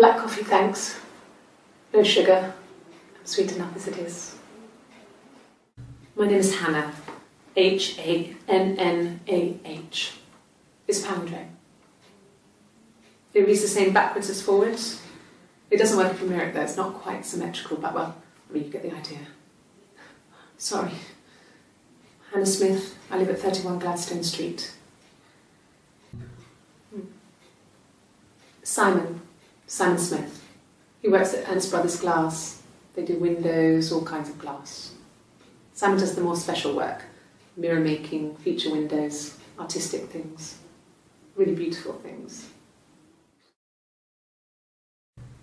Black coffee, thanks. No sugar. I'm sweet enough as it is. My name is Hannah. H-A-N-N-A-H. It's palindrome. It reads the same backwards as forwards. It doesn't work if you mirror it though, it's not quite symmetrical, but well, I mean, you get the idea. Sorry. Hannah Smith, I live at 31 Gladstone Street. Simon Smith. He works at Ernst Brothers Glass. They do windows, all kinds of glass. Simon does the more special work, mirror making, feature windows, artistic things, really beautiful things.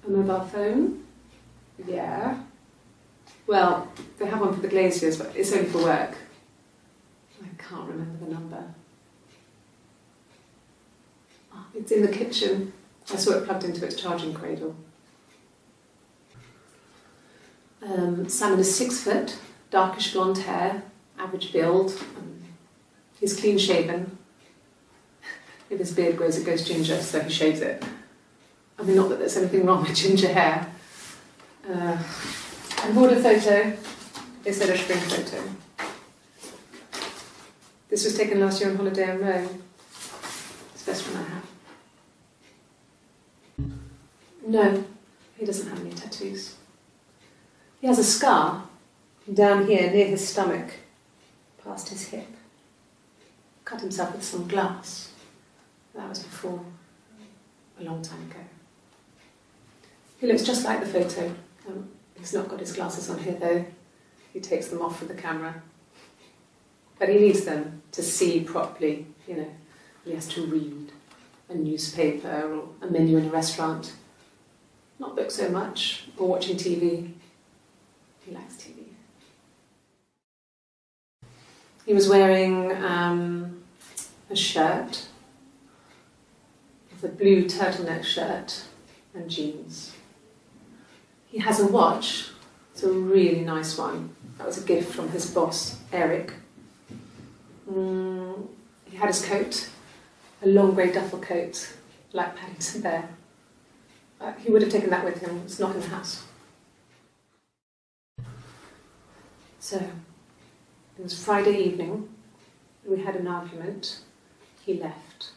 A mobile phone? Yeah. Well, they have one for the glaziers, but it's only for work. I can't remember the number. Oh, it's in the kitchen. I saw it plugged into its charging cradle. Simon is 6 foot, darkish blonde hair, average build. He's clean shaven. If his beard grows, it goes ginger, so he shaves it. I mean, not that there's anything wrong with ginger hair. I bought a photo. They said a spring photo. This was taken last year on holiday in Rome. It's the best one I have. No, he doesn't have any tattoos. He has a scar down here near his stomach, past his hip. Cut himself with some glass. That was before, a long time ago. He looks just like the photo. He's not got his glasses on here though. He takes them off with the camera. But he needs them to see properly, you know. He has to read a newspaper or a menu in a restaurant. Not book so much, or watching TV. He likes TV. He was wearing a shirt, with a blue turtleneck shirt and jeans. He has a watch. It's a really nice one. That was a gift from his boss, Eric. He had his coat, a long grey duffel coat, like Paddington Bear. He would have taken that with him. It's not in the house. So, it was Friday evening. We had an argument. He left.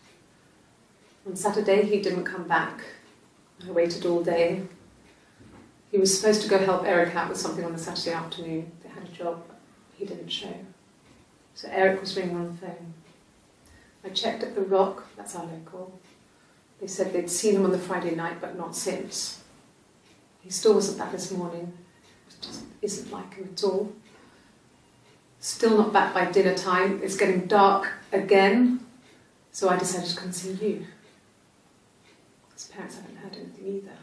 On Saturday, he didn't come back. I waited all day. He was supposed to go help Eric out with something on the Saturday afternoon. They had a job, but he didn't show. So Eric was ringing on the phone. I checked at the Rock, that's our local. They said they'd seen him on the Friday night, but not since. He still wasn't back this morning. It just isn't like him at all. Still not back by dinner time. It's getting dark again. So I decided to come and see you. His parents haven't heard anything either.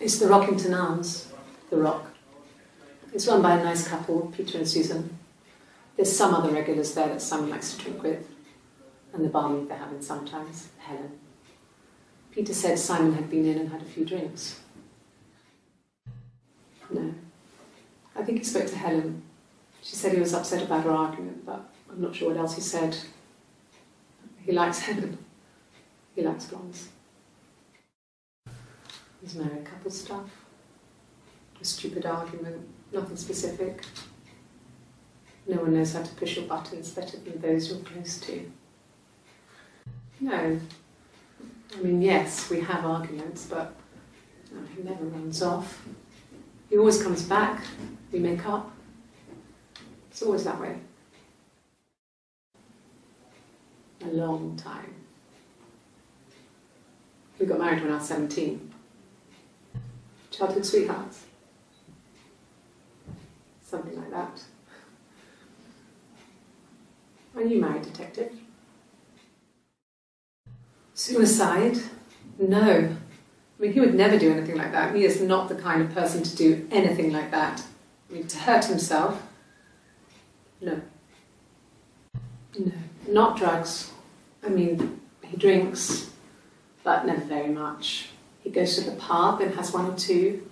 It's the Rockington Arms, the Rock. It's run by a nice couple, Peter and Susan. There's some other regulars there that Simon likes to drink with, and the barmaid they're having sometimes, Helen. Peter said Simon had been in and had a few drinks. No. I think he spoke to Helen. She said he was upset about our argument, but I'm not sure what else he said. He likes Helen. He likes blondes. He's married couple stuff. A stupid argument, nothing specific. No one knows how to push your buttons better than those you're close to. No. I mean, yes, we have arguments, but he never runs off. He always comes back. We make up. It's always that way. A long time. We got married when I was 17. Childhood sweethearts. Something like that. Are you married, detective? Suicide? No. I mean, he would never do anything like that. He is not the kind of person to do anything like that. I mean, to hurt himself? No. No. Not drugs. I mean, he drinks, but never very much. He goes to the pub and has one or two.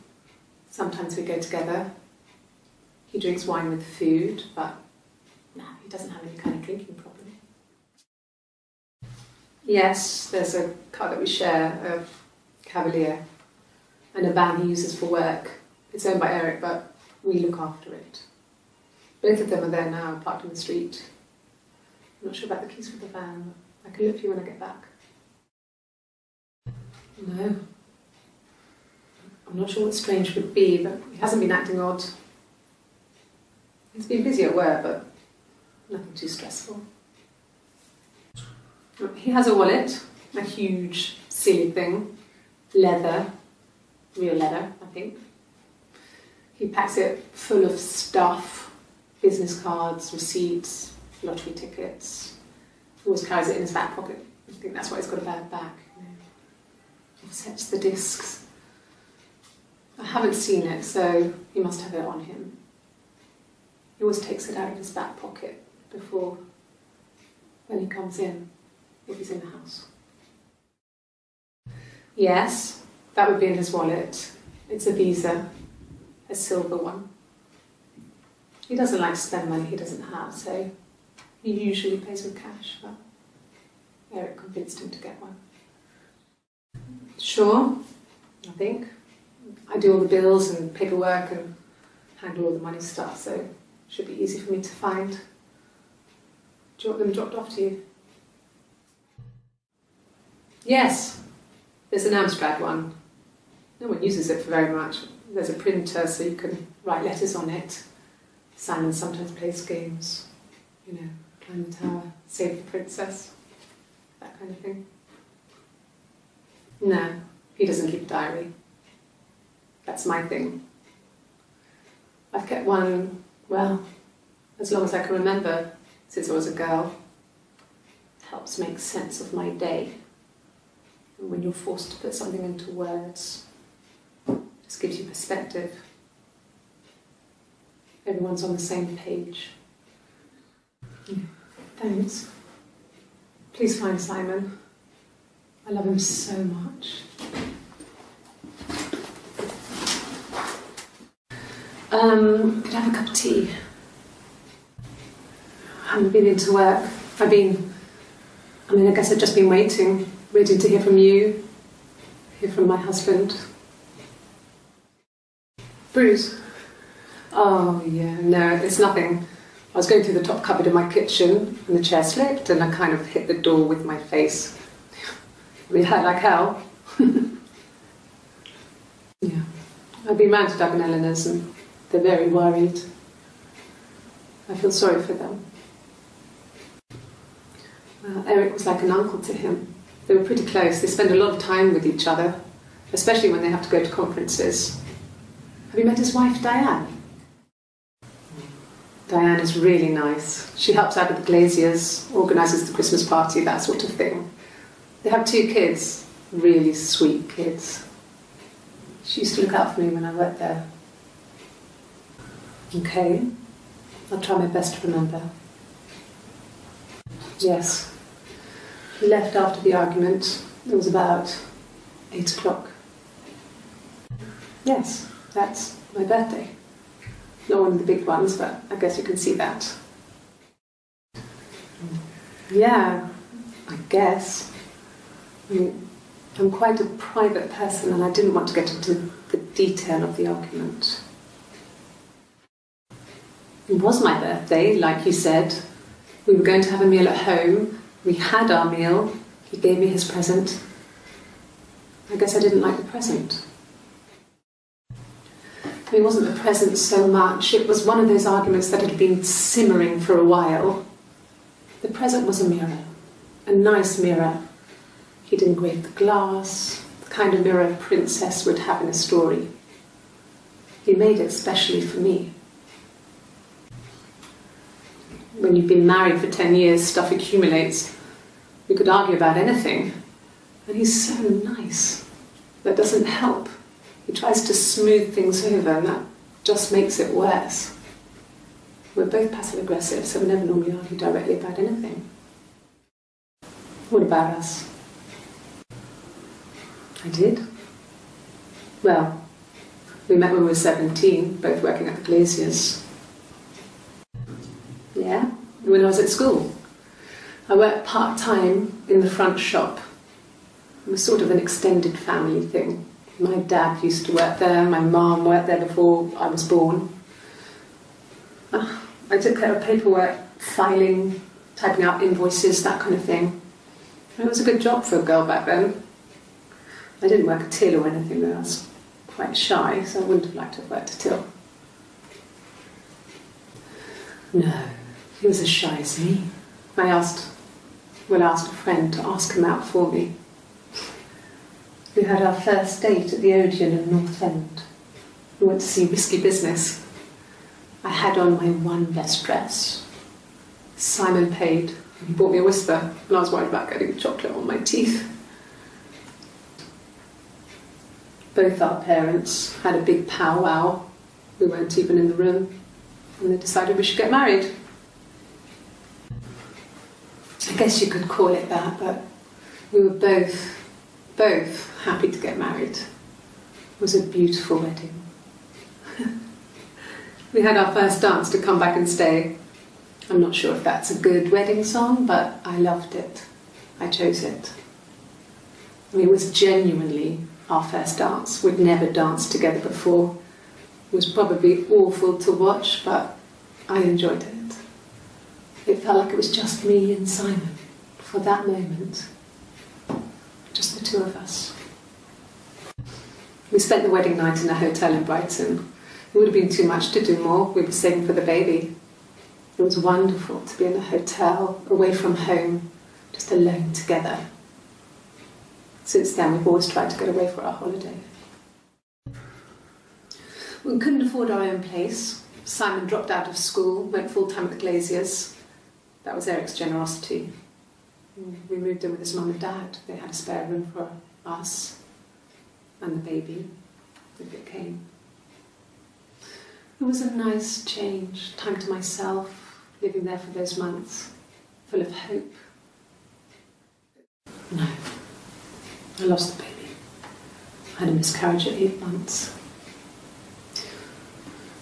Sometimes we go together. He drinks wine with food, but no, he doesn't have any kind of drinking problem. Yes, there's a car that we share, a Cavalier, and a van he uses for work. It's owned by Eric, but we look after it. Both of them are there now, parked in the street. I'm not sure about the keys for the van, but I can look for you when I get back. No. I'm not sure what strange would be, but he hasn't been acting odd. He's been busy at work, but nothing too stressful. He has a wallet, a huge, silly thing, leather, real leather, I think. He packs it full of stuff, business cards, receipts, lottery tickets. He always carries it in his back pocket. I think that's why he's got a bad back. Offsets the discs. I haven't seen it, so he must have it on him. He always takes it out of his back pocket before, when he comes in, if he's in the house. Yes, that would be in his wallet. It's a Visa, a silver one. He doesn't like to spend money he doesn't have, so he usually pays with cash, but Eric convinced him to get one. Sure, I think. I do all the bills and paperwork and handle all the money stuff, so it should be easy for me to find. Do you want them dropped off to you? Yes, there's an Amstrad one. No one uses it for very much. There's a printer so you can write letters on it. Simon sometimes plays games, you know, climb the tower, save the princess, that kind of thing. No, he doesn't keep a diary. That's my thing. I've kept one, well, as long as I can remember, since I was a girl. It helps make sense of my day. And when you're forced to put something into words, it just gives you perspective. Everyone's on the same page. Yeah. Thanks. Please find Simon. I love him so much. Could I have a cup of tea? I haven't been into work. I guess I've just been waiting to hear from you, hear from my husband. Bruce? Oh, yeah, no, it's nothing. I was going through the top cupboard in my kitchen and the chair slipped and I kind of hit the door with my face. I mean, it hurt like hell. Yeah. I've been round to Doug and Eleanor's and they're very worried. I feel sorry for them. Eric was like an uncle to him. They were pretty close. They spend a lot of time with each other, especially when they have to go to conferences. Have you met his wife, Diane? Diane is really nice. She helps out with the Glaziers, organises the Christmas party, that sort of thing. They have 2 kids, really sweet kids. She used to look out for me when I worked there. Okay, I'll try my best to remember. Yes, he left after the argument. It was about 8 o'clock. Yes, that's my birthday. Not one of the big ones, but I guess you can see that. Yeah, I guess. I mean, I'm quite a private person and I didn't want to get into the detail of the argument. It was my birthday, like you said. We were going to have a meal at home. We had our meal. He gave me his present. I guess I didn't like the present. It wasn't the present so much. It was one of those arguments that had been simmering for a while. The present was a mirror. A nice mirror. He'd engraved the glass, the kind of mirror a princess would have in a story. He made it specially for me. When you've been married for 10 years, stuff accumulates. We could argue about anything. And he's so nice. That doesn't help. He tries to smooth things over and that just makes it worse. We're both passive-aggressive, so we never normally argue directly about anything. What about us? I did. Well, we met when we were 17, both working at the Glaziers. Yeah, when I was at school. I worked part-time in the front shop. It was sort of an extended family thing. My dad used to work there, my mum worked there before I was born. I took care of paperwork, filing, typing out invoices, that kind of thing. It was a good job for a girl back then. I didn't work a till or anything though. I was quite shy, so I wouldn't have liked to have worked a till. No, he was as shy as me. I asked a friend to ask him out for me. We had our first date at the Odeon in North End. We went to see Risky Business. I had on my one best dress. Simon paid. He bought me a whisper, and I was worried about getting chocolate on my teeth. Both our parents had a big powwow. We weren't even in the room, and they decided we should get married. I guess you could call it that, but we were both happy to get married. It was a beautiful wedding. We had our first dance to Come Back and Stay. I'm not sure if that's a good wedding song, but I loved it. I chose it. I mean, it was genuinely our first dance. We'd never danced together before. It was probably awful to watch, but I enjoyed it. It felt like it was just me and Simon for that moment. Just the two of us. We spent the wedding night in a hotel in Brighton. It would have been too much to do more. We were saving for the baby. It was wonderful to be in a hotel, away from home, just alone together. Since then, we've always tried to get away for our holiday. We couldn't afford our own place. Simon dropped out of school, went full-time at the Glaziers. That was Eric's generosity. We moved in with his mum and dad. They had a spare room for us and the baby, if it came. It was a nice change, time to myself, living there for those months, full of hope. No, I lost the baby. I had a miscarriage at 8 months.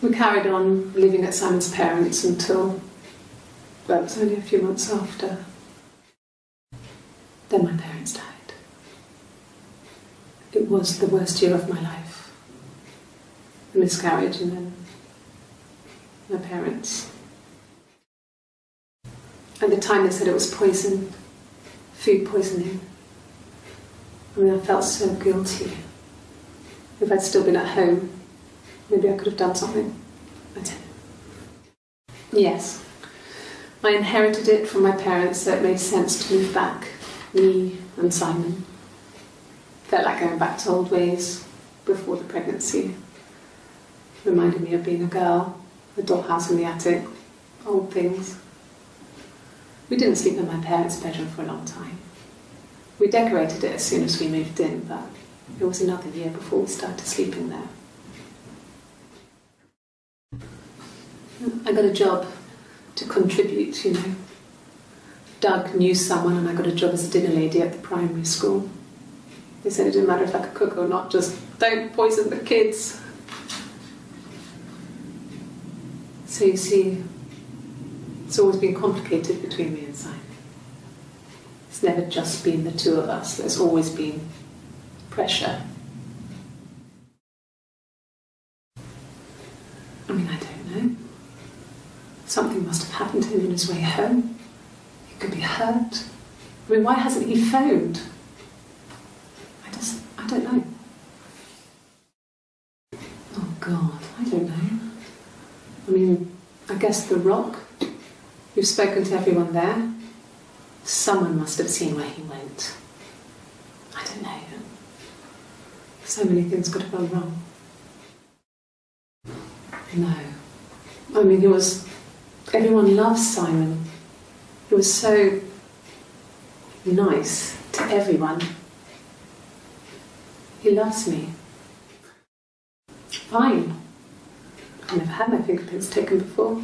We carried on living at Simon's parents until, well, it was only a few months after. Then my parents died. It was the worst year of my life. The miscarriage and then my parents. At the time they said it was poison, food poisoning. I mean, I felt so guilty. If I'd still been at home, maybe I could have done something. I didn't. Yes, I inherited it from my parents, so it made sense to move back. Me and Simon. Felt like going back to old ways before the pregnancy. Reminded me of being a girl, a dollhouse in the attic, old things. We didn't sleep in my parents' bedroom for a long time. We decorated it as soon as we moved in, but it was another year before we started sleeping there. I got a job to contribute, you know. Doug knew someone and I got a job as a dinner lady at the primary school. They said it didn't matter if I could cook or not, just don't poison the kids. So you see, it's always been complicated between me and Simon. It's never just been the two of us, there's always been pressure. I mean, I don't know. Something must have happened to him on his way home. He could be hurt. I mean, why hasn't he phoned? I don't know. Oh God, I don't know. I mean, I guess the Rock. You've spoken to everyone there. Someone must have seen where he went. I don't know. So many things could have gone wrong. No. I mean, everyone loves Simon. He was so nice to everyone. He loves me. Fine. I've never had my fingerprints taken before.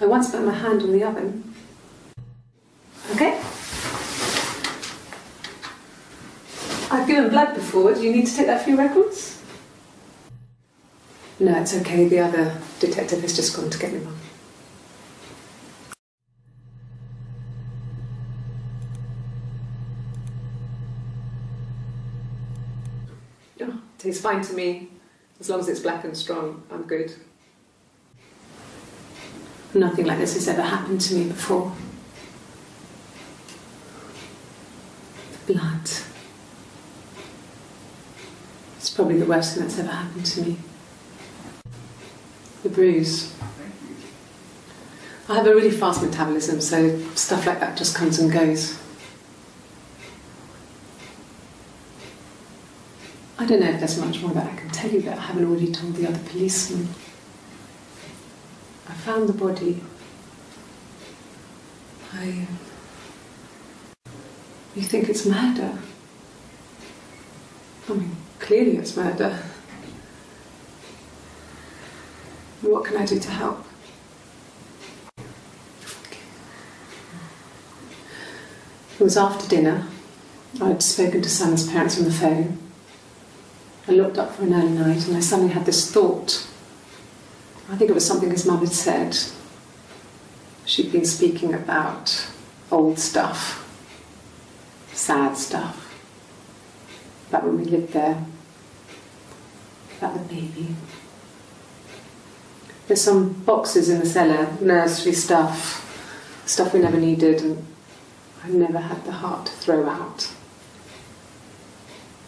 I once put my hand on the oven. Okay? I've given blood before. Do you need to take that for your records? No, it's okay. The other detective has just gone to get me one. Oh, it tastes fine to me. As long as it's black and strong, I'm good. Nothing like this has ever happened to me before. The blood. It's probably the worst thing that's ever happened to me. The bruise. I have a really fast metabolism, so stuff like that just comes and goes. I don't know if there's much more that I can tell you that I haven't already told the other policeman. I found the body. You think it's murder? I mean, clearly it's murder. What can I do to help? It was after dinner. I'd spoken to Sam's parents on the phone. I looked up for an early night and I suddenly had this thought. I think it was something his mum had said. She'd been speaking about old stuff, sad stuff, about when we lived there, about the baby. There's some boxes in the cellar, nursery stuff we never needed, and I never had the heart to throw out.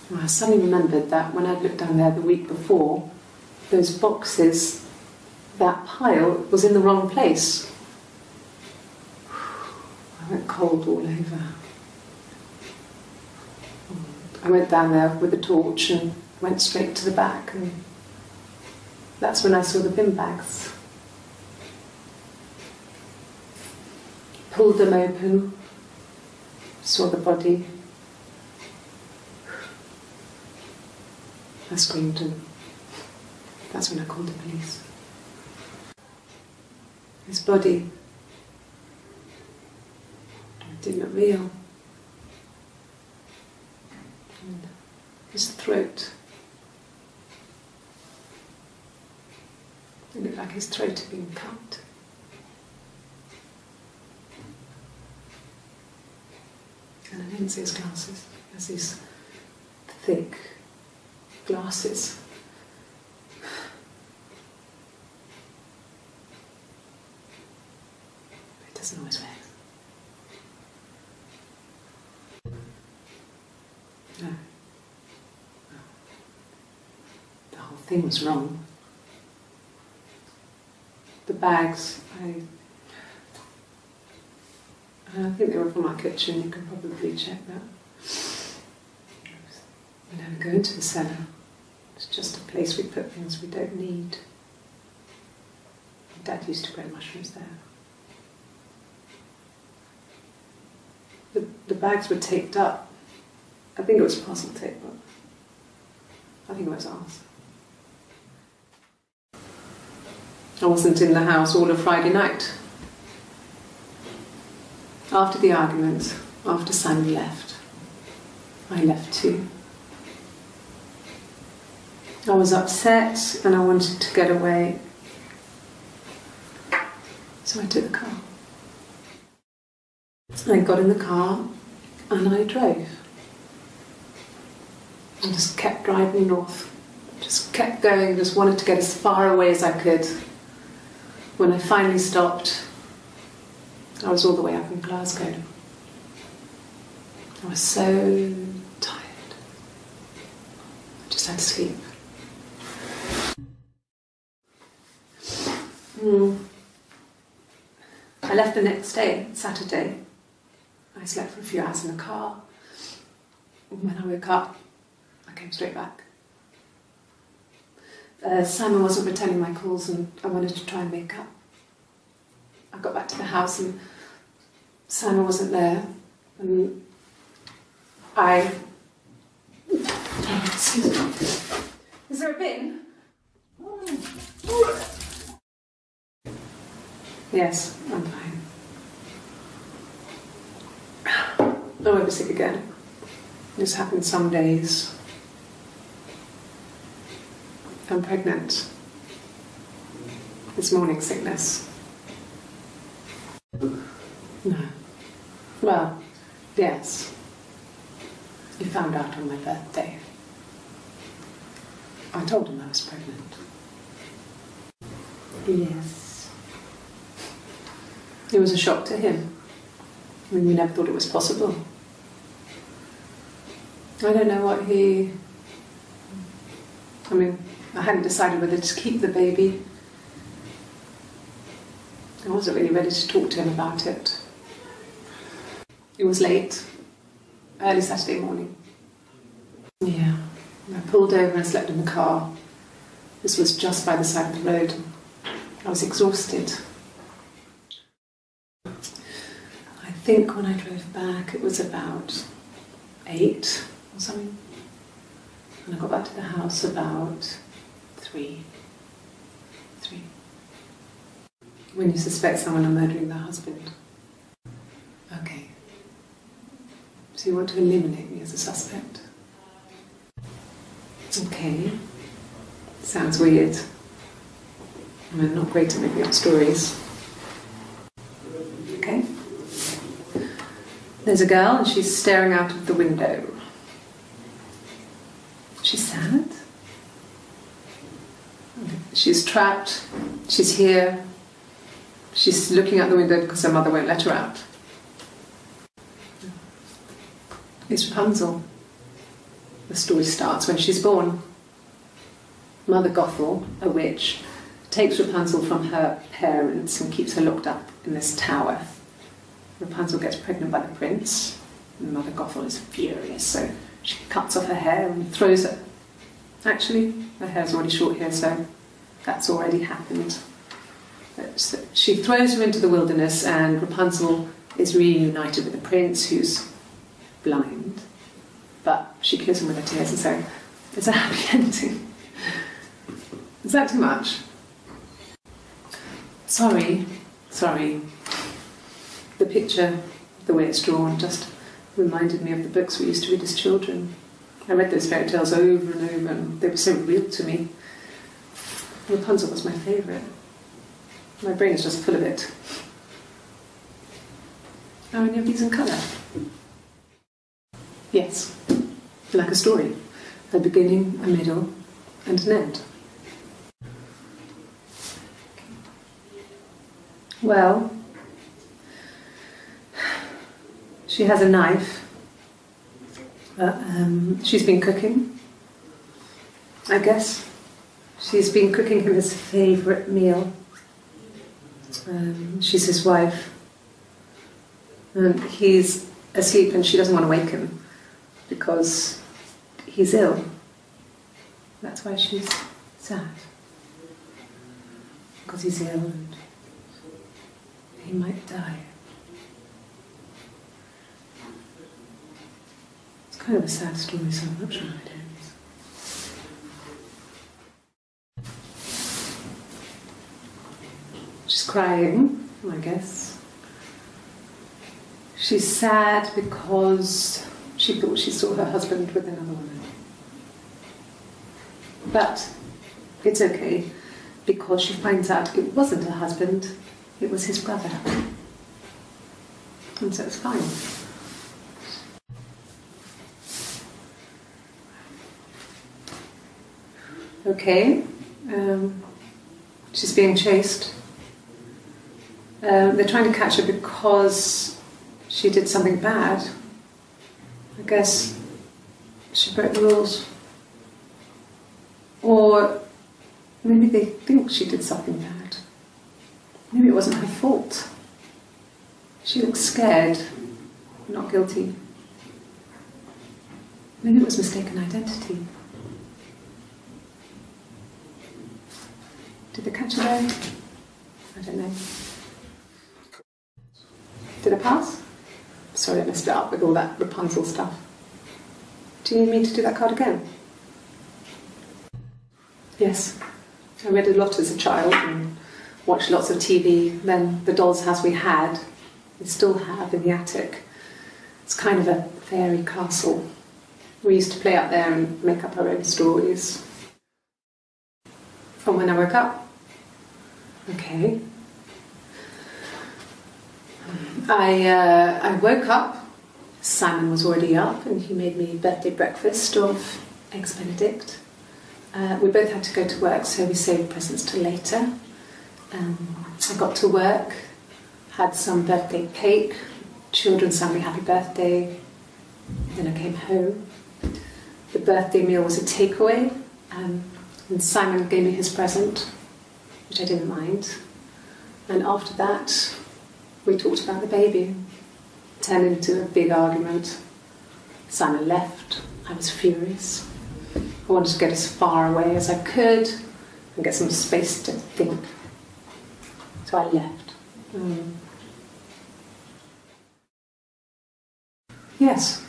And I suddenly remembered that when I'd looked down there the week before, those boxes, that pile was in the wrong place. I went cold all over. I went down there with a torch and went straight to the back, and that's when I saw the bin bags. Pulled them open, saw the body. I screamed, and that's when I called the police. His body, it didn't look real. And his throat, it looked like his throat had been cut. And I didn't see his glasses. He has these thick glasses. He doesn't always wear them. No. The whole thing was wrong. The bags, I think they were from our kitchen. You can probably check that. We never go into the cellar. It's just a place we put things we don't need. Dad used to grow mushrooms there. The bags were taped up. I think it was parcel tape, but I think it was ours. I wasn't in the house all of Friday night. After the argument, after Simon left, I left too. I was upset and I wanted to get away, so I took the car. I got in the car and I drove. I just kept driving north, just kept going, just wanted to get as far away as I could. When I finally stopped, I was all the way up in Glasgow. I was so tired. I just had to sleep. I left the next day, Saturday. I slept for a few hours in the car. When I woke up, I came straight back. Simon wasn't returning my calls and I wanted to try and make up. I got back to the house and Simon wasn't there, and Is there a bin? Yes, I'm fine. I won't be sick again. This happens some days. I'm pregnant. It's morning sickness. No. Well, yes. You found out on my birthday. I told him I was pregnant. Yes. It was a shock to him. I mean, we never thought it was possible. I don't know what he... I mean, I hadn't decided whether to keep the baby. I wasn't really ready to talk to him about it. It was late, early Saturday morning. Yeah, I pulled over and slept in the car. This was just by the side of the road. I was exhausted. I think when I drove back it was about 8 or something. And I got back to the house about 3. When you suspect someone of murdering their husband. Okay. So you want to eliminate me as a suspect? Okay. Sounds weird. I'm not great at making up stories. Okay. There's a girl and she's staring out of the window. She's sad. She's trapped. She's here. She's looking out the window because her mother won't let her out. It's Rapunzel. The story starts when she's born. Mother Gothel, a witch, takes Rapunzel from her parents and keeps her locked up in this tower. Rapunzel gets pregnant by the prince, and Mother Gothel is furious, so she cuts off her hair and throws it. Actually, her hair's already short here, so that's already happened. So she throws her into the wilderness, and Rapunzel is reunited with the prince, who's blind, but she kills him with her tears, and so it's a happy ending. Is that too much? Sorry. The picture, the way it's drawn, just reminded me of the books we used to read as children. I read those fairy tales over and over, and they were so real to me. Rapunzel was my favourite. My brain is just full of it. Are any of these in colour? Yes. Like a story. A beginning, a middle, and an end. Well, she has a knife. She's been cooking, I guess. She's been cooking him his favourite meal. She's his wife. And he's asleep and she doesn't want to wake him because he's ill. That's why she's sad. Because he's ill and he might die. It's kind of a sad story, so I'm not sure how it ends. She's crying, I guess. She's sad because she thought she saw her husband with another woman. But it's okay, because she finds out it wasn't her husband, it was his brother. And so it's fine. Okay, she's being chased. They're trying to catch her because she did something bad. I guess she broke the rules. Or maybe they think she did something bad. Maybe it wasn't her fault. She looks scared, not guilty. Maybe it was mistaken identity. Did they catch her there? I don't know. Did I pass? Sorry, I messed it up with all that Rapunzel stuff. Do you need me to do that card again? Yes. I read a lot as a child and watched lots of TV. Then the doll's house we still have in the attic. It's kind of a fairy castle. We used to play out there and make up our own stories. From when I woke up. Okay. I woke up, Simon was already up and he made me birthday breakfast of Eggs Benedict. We both had to go to work, so we saved presents till later. I got to work, had some birthday cake, children sang me happy birthday, then I came home. The birthday meal was a takeaway, and Simon gave me his present, which I didn't mind. And after that, we talked about the baby. It turned into a big argument. Simon left. I was furious. I wanted to get as far away as I could and get some space to think. So I left. Yes.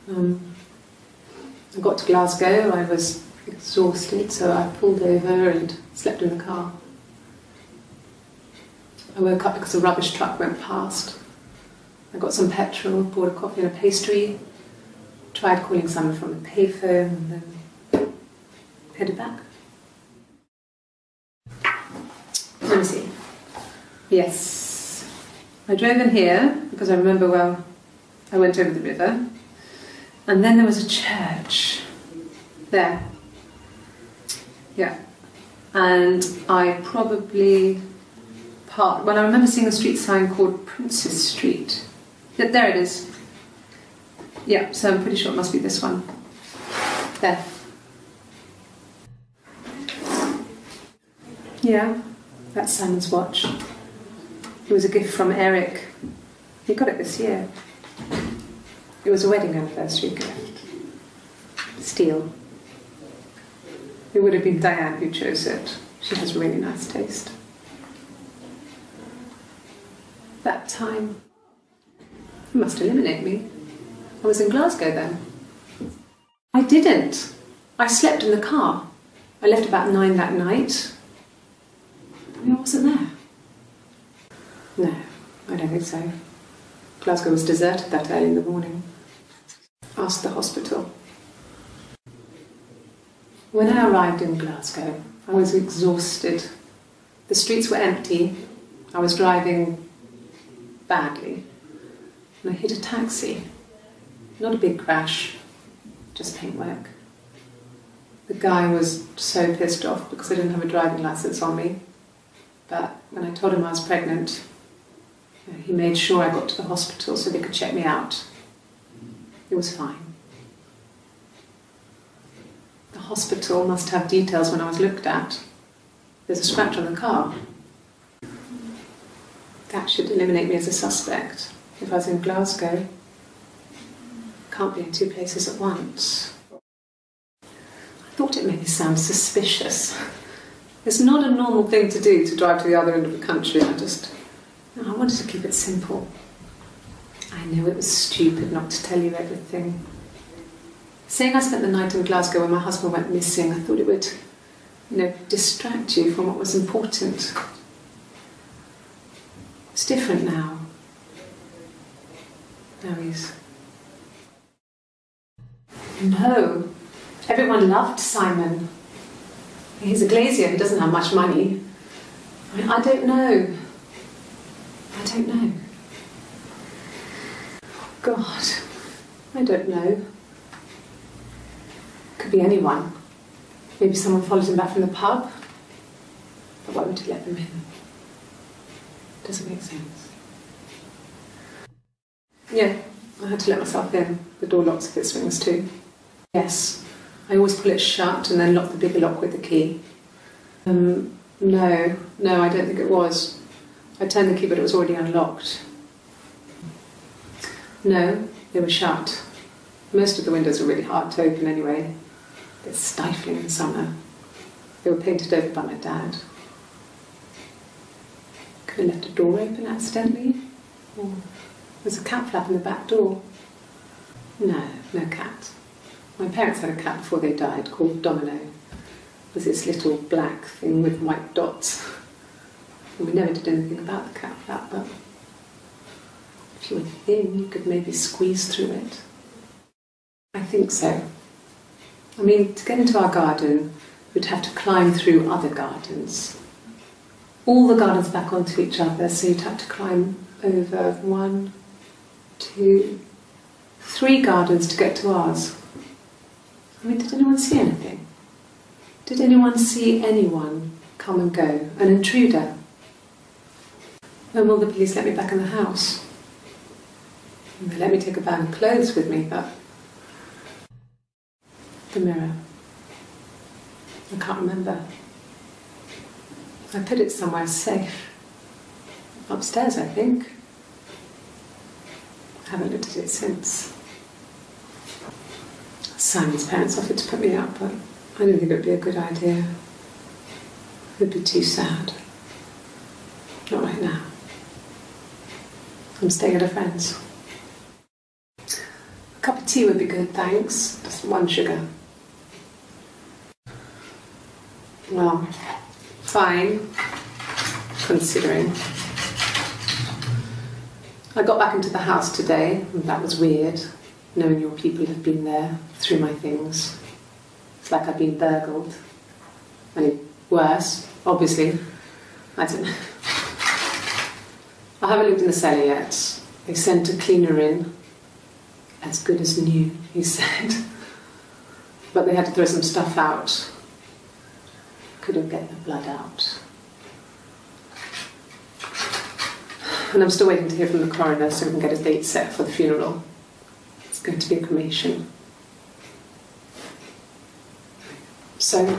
I got to Glasgow. I was exhausted, so I pulled over and slept in the car. I woke up because a rubbish truck went past. I got some petrol, bought a coffee and a pastry, tried calling someone from the payphone, and then headed back. Let me see. Yes. I drove in here because I remember, well, I went over the river, and then there was a church there. Yeah. And I probably parked, well, I remember seeing a street sign called Princess Street. Yeah, there it is. Yeah, so I'm pretty sure it must be this one. There. Yeah, that's Simon's watch. It was a gift from Eric. He got it this year. It was a wedding anniversary gift. Steel. It would have been Diane who chose it. She has really nice taste. That time, you must eliminate me. I was in Glasgow then. I didn't. I slept in the car. I left about 9 that night. I wasn't there. No, I don't think so. Glasgow was deserted that early in the morning. Asked the hospital. When I arrived in Glasgow, I was exhausted. The streets were empty. I was driving badly. And I hit a taxi. Not a big crash, just paintwork. The guy was so pissed off because I didn't have a driving licence on me. But when I told him I was pregnant, he made sure I got to the hospital so they could check me out. It was fine. The hospital must have details when I was looked at. There's a scratch on the car. That should eliminate me as a suspect. If I was in Glasgow, I can't be in 2 places at once. I thought it made me sound suspicious. It's not a normal thing to do, to drive to the other end of the country. I wanted to keep it simple. I know it was stupid not to tell you everything. Saying I spent the night in Glasgow when my husband went missing, I thought it would, distract you from what was important. It's different now. Now he's... No. Everyone loved Simon. He's a glazier who doesn't have much money. I don't know. I don't know. God, I don't know. Could be anyone. Maybe someone followed him back from the pub. But why would he let them in? Doesn't make sense. Yeah, I had to let myself in. The door locks if it swings too. Yes, I always pull it shut and then lock the bigger lock with the key. No, I don't think it was. I turned the key but it was already unlocked. No, they were shut. Most of the windows are really hard to open anyway. They're stifling in summer. They were painted over by my dad. Could have left a door open accidentally. Or there's a cat flap in the back door. No cat. My parents had a cat before they died called Domino. It was this little black thing with white dots. And we never did anything about the cat flap, but if you were thin, you could maybe squeeze through it. I think so. I mean, to get into our garden, we'd have to climb through other gardens. All the gardens back onto each other, so you'd have to climb over 1, 2, 3 gardens to get to ours. I mean, did anyone see anything? Did anyone see anyone come and go? An intruder? When will the police let me back in the house? They let me take a bag of clothes with me, but... The mirror. I can't remember. I put it somewhere safe. Upstairs, I think. I haven't looked at it since. Simon's parents offered to put me up, but I didn't think it would be a good idea. It would be too sad. Not right now. I'm staying at a friend's. A cup of tea would be good, thanks. Just 1 sugar. Well, fine, considering. I got back into the house today, and that was weird, knowing your people have been there through my things. It's like I've been burgled. I mean, worse, obviously. I don't know. I haven't looked in the cellar yet. They sent a cleaner in. As good as new, he said. But they had to throw some stuff out. Couldn't get the blood out. And I'm still waiting to hear from the coroner so we can get a date set for the funeral. It's going to be a cremation. So,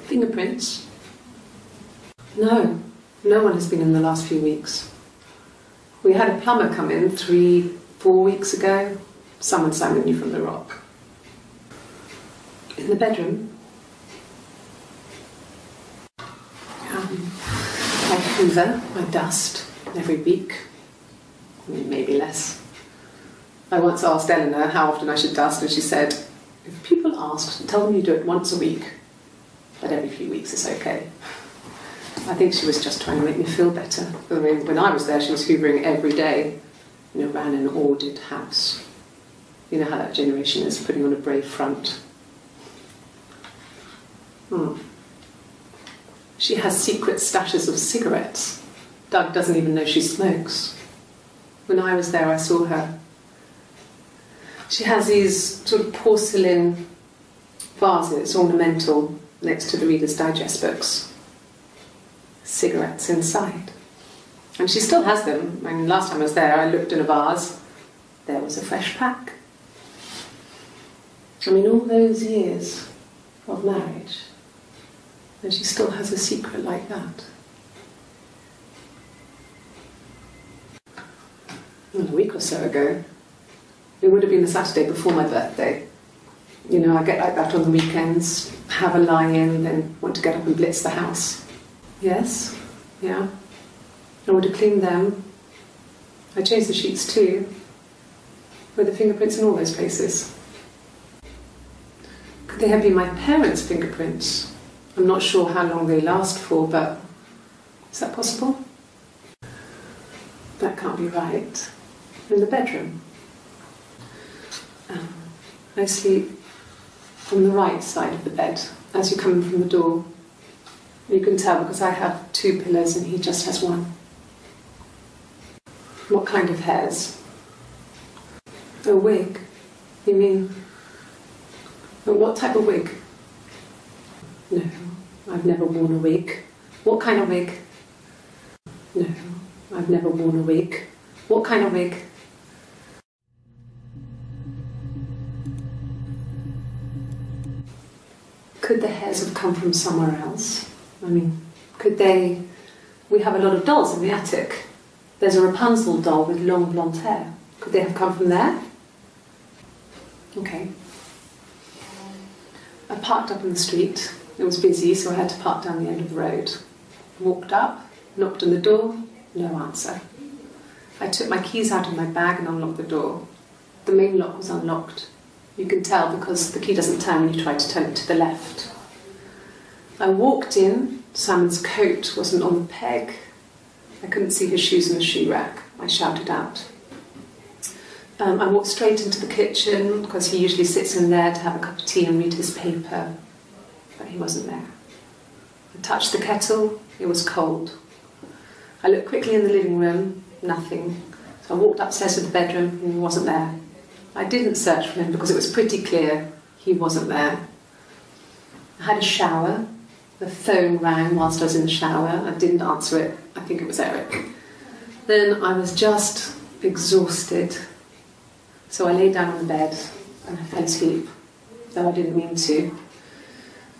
fingerprints? No, no one has been in the last few weeks. We had a plumber come in 3-4 weeks ago. Someone Simon knew from the rock. In the bedroom, I hoover, I dust every week, maybe less. I once asked Eleanor how often I should dust, and she said, if people ask, tell them you do it once a week, but every few weeks is okay. I think she was just trying to make me feel better. I mean, when I was there, she was hoovering every day. You know, ran an ordered house. You know how that generation is, putting on a brave front. She has secret stashes of cigarettes. Doug doesn't even know she smokes. When I was there, I saw her. She has these sort of porcelain vases, ornamental, next to the Reader's Digest books. Cigarettes inside. And she still has them. I mean, last time I was there, I looked in a vase. There was a fresh pack. I mean, all those years of marriage, and she still has a secret like that. Well, a week or so ago, it would have been the Saturday before my birthday. You know, I get like that on the weekends, have a lie-in, then want to get up and blitz the house. Yes, yeah. I would have cleaned them. I changed the sheets too, with the fingerprints in all those places. Could they have been my parents' fingerprints? I'm not sure how long they last for, but is that possible? That can't be right. In the bedroom. I sleep on the right side of the bed as you come in from the door. You can tell because I have 2 pillows and he just has 1. What kind of hairs? A wig? You mean... What type of wig? No, I've never worn a wig. What kind of wig? No, I've never worn a wig. What kind of wig? Could the hairs have come from somewhere else? I mean, could they... We have a lot of dolls in the attic. There's a Rapunzel doll with long blonde hair. Could they have come from there? Okay. I parked up in the street. It was busy, so I had to park down the end of the road. Walked up, knocked on the door, no answer. I took my keys out of my bag and unlocked the door. The main lock was unlocked. You can tell because the key doesn't turn when you try to turn it to the left. I walked in. Simon's coat wasn't on the peg. I couldn't see his shoes in the shoe rack. I shouted out. I walked straight into the kitchen because he usually sits in there to have a cup of tea and read his paper, but he wasn't there. I touched the kettle, it was cold. I looked quickly in the living room, nothing. So I walked upstairs to the bedroom and he wasn't there. I didn't search for him because it was pretty clear he wasn't there. I had a shower. The phone rang whilst I was in the shower. I didn't answer it. I think it was Eric. Then I was just exhausted. So I lay down on the bed and I fell asleep, though I didn't mean to.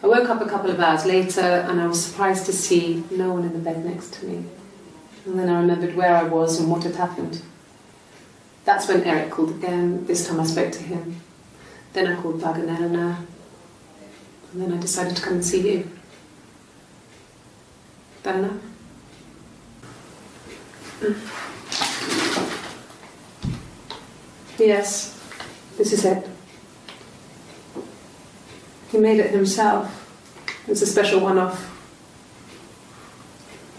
I woke up a couple of hours later and I was surprised to see no one in the bed next to me. And then I remembered where I was and what had happened. That's when Eric called again. This time I spoke to him. Then I called Doug and Eleanor. And then I decided to come and see you. That enough? Yes, this is it. He made it himself. It's a special one-off.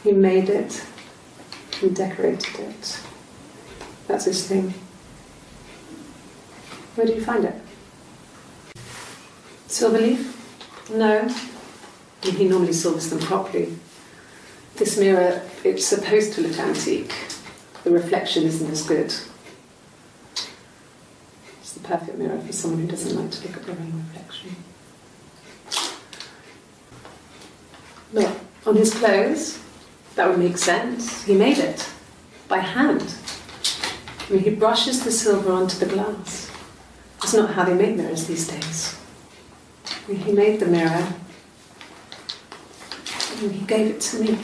He made it and decorated it. That's his thing. Where did you find it? Silver leaf? No. He normally silvers them properly. This mirror, it's supposed to look antique. The reflection isn't as good. It's the perfect mirror for someone who doesn't like to look at their own reflection. Look, on his clothes, that would make sense. He made it by hand. I mean, he brushes the silver onto the glass. It's not how they make mirrors these days. I mean, he made the mirror and he gave it to me.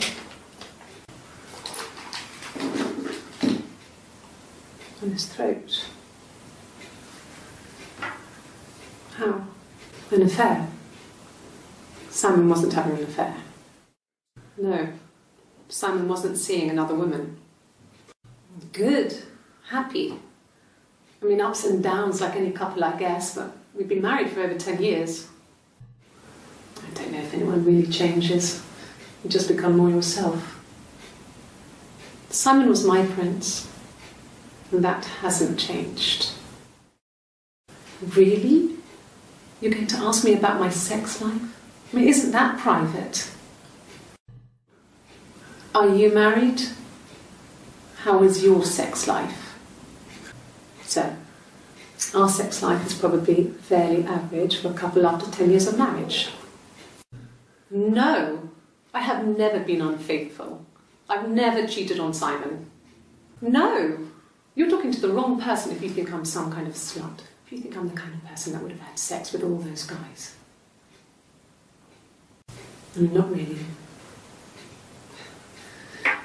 On his throat. How? An affair. Simon wasn't having an affair. No, Simon wasn't seeing another woman. Good, happy. I mean, ups and downs like any couple, I guess, but we've been married for over 10 years. I don't know if anyone really changes. You just become more yourself. Simon was my prince, and that hasn't changed. Really? You're going to ask me about my sex life? I mean, isn't that private? Are you married? How is your sex life? So, our sex life is probably fairly average for a couple after 10 years of marriage. No, I have never been unfaithful. I've never cheated on Simon. No, you're talking to the wrong person if you think I'm some kind of slut. If you think I'm the kind of person that would have had sex with all those guys. I mean, not really.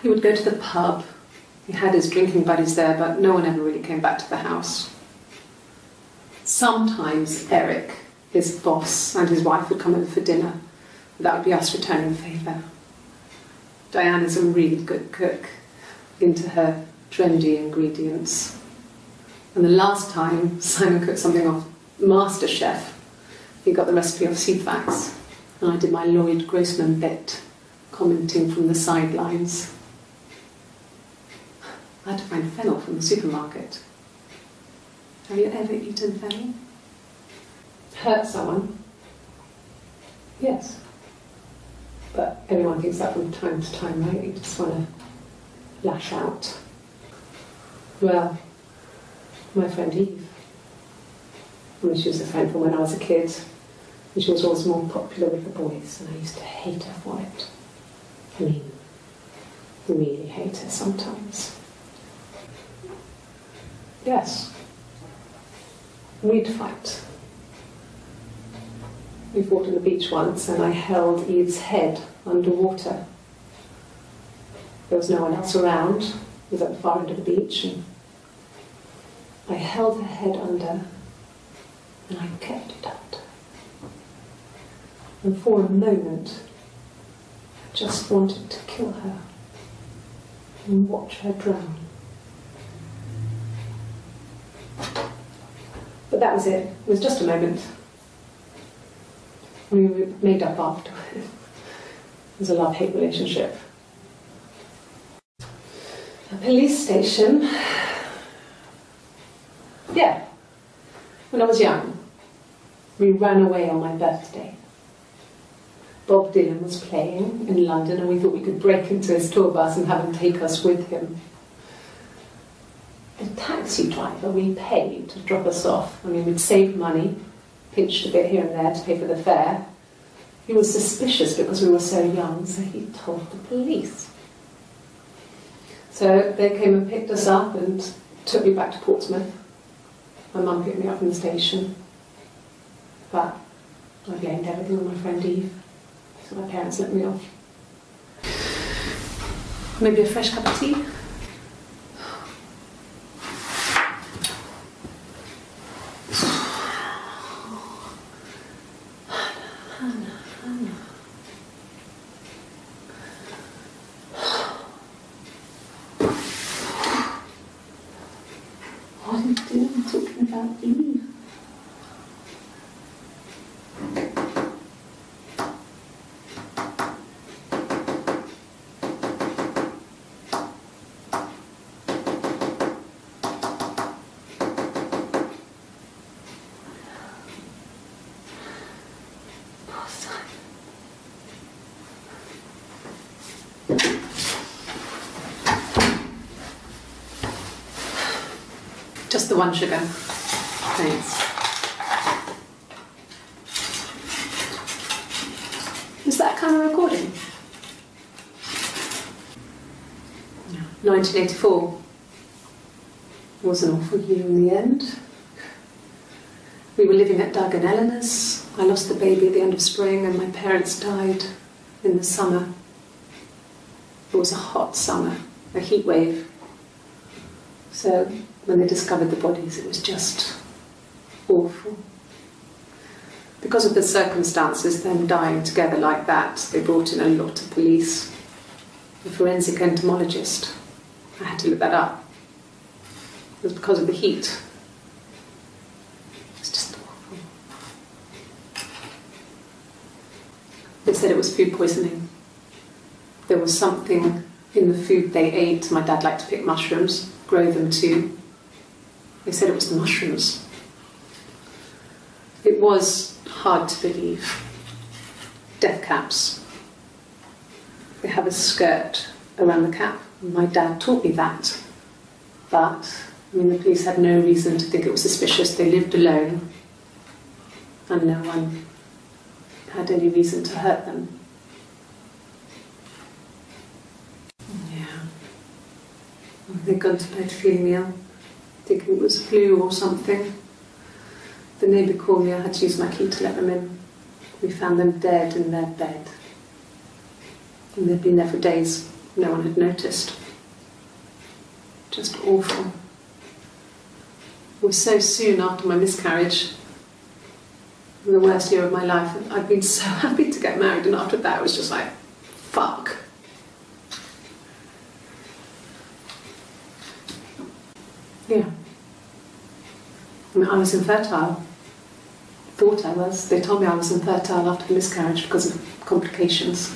He would go to the pub. He had his drinking buddies there, but no one ever really came back to the house. Sometimes Eric, his boss, and his wife would come over for dinner. That would be us returning the favour. Diana's a really good cook, into her trendy ingredients. And the last time Simon cooked something off MasterChef, he got the recipe off Ceefax, and I did my Lloyd Grossman bit, commenting from the sidelines. I had to find fennel from the supermarket. Have you ever eaten fennel? Hurt someone? Yes. But everyone thinks that from time to time, right? You just want to lash out. Well, my friend Eve. I mean, she was a friend from when I was a kid, and she was always more popular with the boys, and I used to hate her for it. I mean, really hate her sometimes. Yes. We'd fight. We fought on the beach once, and I held Eve's head underwater. There was no one else around. It was at the far end of the beach, and I held her head under, and I kept it out. And for a moment, I just wanted to kill her and watch her drown. But that was it. It was just a moment. We made up afterwards. It was a love-hate relationship. A police station. Yeah. When I was young, we ran away on my birthday. Bob Dylan was playing in London, and we thought we could break into his tour bus and have him take us with him. the taxi driver we paid to drop us off, I mean, we'd saved money, pinched a bit here and there to pay for the fare. He was suspicious because we were so young, so he told the police. So they came and picked us up and took me back to Portsmouth. My mum picked me up from the station. But I blamed everything on my friend Eve, so my parents let me off. Maybe a fresh cup of tea? What are you doing talking about Eve? Just the one sugar. Thanks. Is that kind of recording? No. 1984. It was an awful year in the end. We were living at Doug and Eleanor's. I lost the baby at the end of spring and my parents died in the summer. It was a hot summer, a heat wave. So when they discovered the bodies, it was just awful. Because of the circumstances, them dying together like that, they brought in a lot of police. A forensic entomologist. I had to look that up. It was because of the heat. It was just awful. They said it was food poisoning. There was something in the food they ate. My dad liked to pick mushrooms, grow them too. They said it was the mushrooms. It was hard to believe. Death caps. They have a skirt around the cap. My dad taught me that. But, I mean, the police had no reason to think it was suspicious. They lived alone. And no one had any reason to hurt them. Yeah. They'd gone to bed feeling ill, thinking it was flu or something. The neighbour called me. I had to use my key to let them in. We found them dead in their bed. And they'd been there for days. No one had noticed. Just awful. It was so soon after my miscarriage. The worst year of my life. I'd been so happy to get married, and after that it was just like, fuck. Yeah. I mean, I was infertile. Thought I was. They told me I was infertile after the miscarriage because of complications.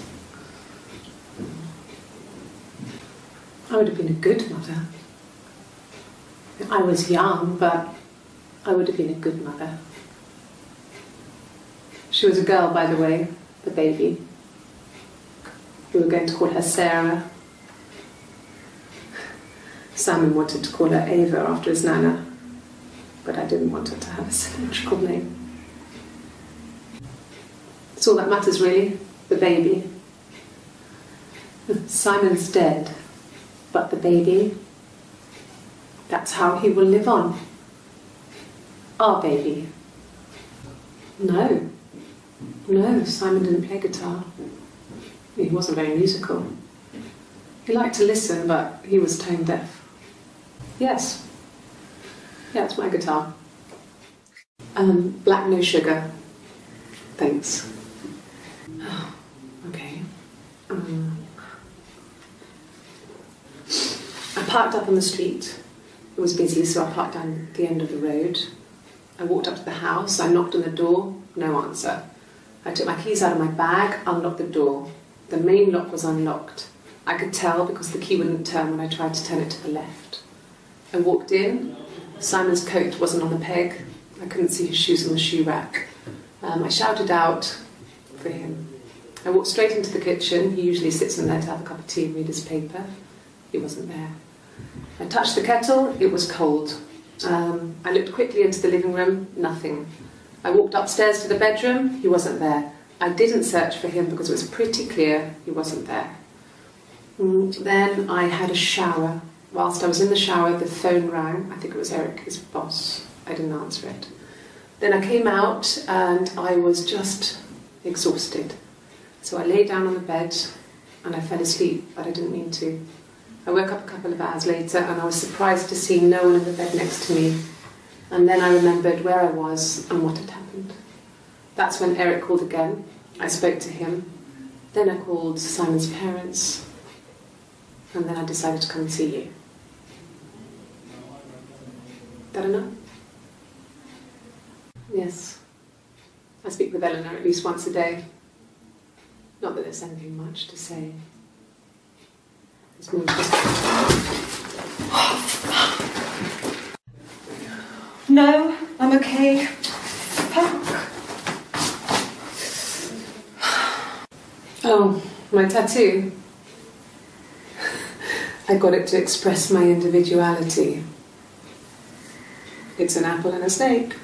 I would have been a good mother. I was young, but I would have been a good mother. She was a girl, by the way, the baby. We were going to call her Sarah. Simon wanted to call her Ava after his nana, but I didn't want her to have a symmetrical name. It's all that matters, really, the baby. Simon's dead, but the baby, that's how he will live on. Our baby. No, Simon didn't play guitar. He wasn't very musical. He liked to listen, but he was tone deaf. Yes. Yeah, it's my guitar. Black, no sugar. Thanks. Oh, okay. I parked up on the street. It was busy, so I parked down the end of the road. I walked up to the house, I knocked on the door, no answer. I took my keys out of my bag, unlocked the door. The main lock was unlocked. I could tell because the key wouldn't turn when I tried to turn it to the left. I walked in. Simon's coat wasn't on the peg. I couldn't see his shoes on the shoe rack. I shouted out for him. I walked straight into the kitchen. He usually sits in there to have a cup of tea and read his paper. He wasn't there. I touched the kettle, it was cold. I looked quickly into the living room, nothing. I walked upstairs to the bedroom, he wasn't there. I didn't search for him because it was pretty clear he wasn't there. Then I had a shower. Whilst I was in the shower, the phone rang. I think it was Eric, his boss. I didn't answer it. Then I came out and I was just exhausted. So I lay down on the bed and I fell asleep, but I didn't mean to. I woke up a couple of hours later and I was surprised to see no one in the bed next to me. And then I remembered where I was and what had happened. That's when Eric called again. I spoke to him. Then I called Simon's parents. And then I decided to come and see you. That enough? Yes. I speak with Eleanor at least once a day. Not that there's anything much to say. It's more just... No, I'm okay. Oh, my tattoo. I got it to express my individuality. It's an apple and a snake.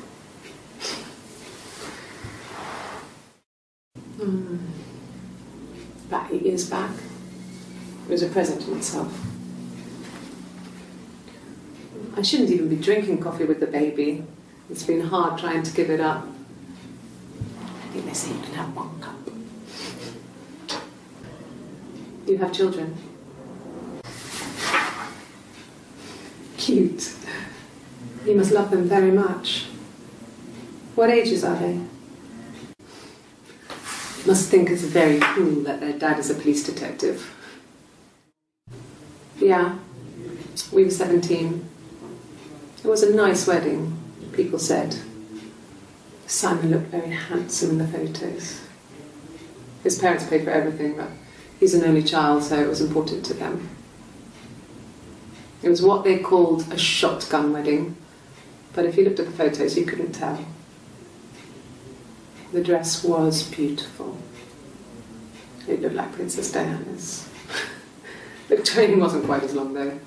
About 8 years back. It was a present to myself. I shouldn't even be drinking coffee with the baby. It's been hard trying to give it up. I think they say you can have 1 cup. You have children? Cute. You must love them very much. What ages are they? Must think it's very cool that their dad is a police detective. Yeah, we were 17. It was a nice wedding, people said. Simon looked very handsome in the photos. His parents paid for everything, but he's an only child, so it was important to them. It was what they called a shotgun wedding, but if you looked at the photos, you couldn't tell. The dress was beautiful. It looked like Princess Diana's. The train wasn't quite as long though.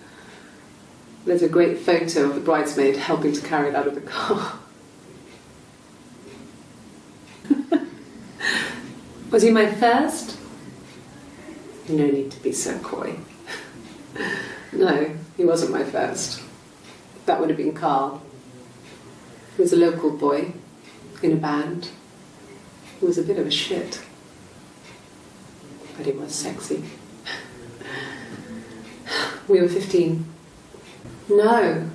There's a great photo of the bridesmaid helping to carry it out of the car. Was he my first? No need to be so coy. No, he wasn't my first. That would have been Carl. He was a local boy in a band. He was a bit of a shit. But he was sexy. We were 15. No,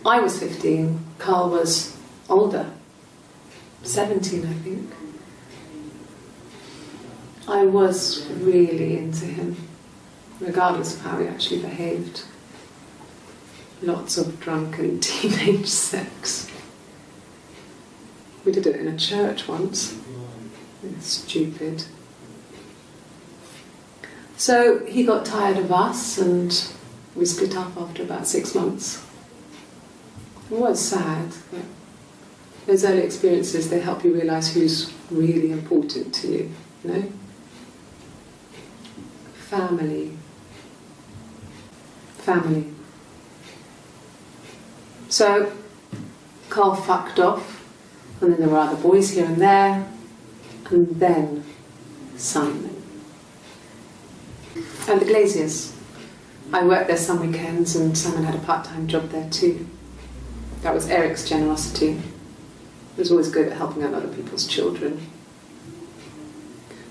I was 15. Carl was older. 17, I think. I was really into him, regardless of how he actually behaved. Lots of drunken teenage sex. We did it in a church once. It's stupid. So he got tired of us and we split up after about 6 months. It was sad, but those early experiences, they help you realise who's really important to you, you know? Family. Family. So, Carl fucked off, and then there were other boys here and there, and then Simon. And the Glaziers. I worked there some weekends, and Simon had a part-time job there too. That was Eric's generosity. He was always good at helping out other people's children.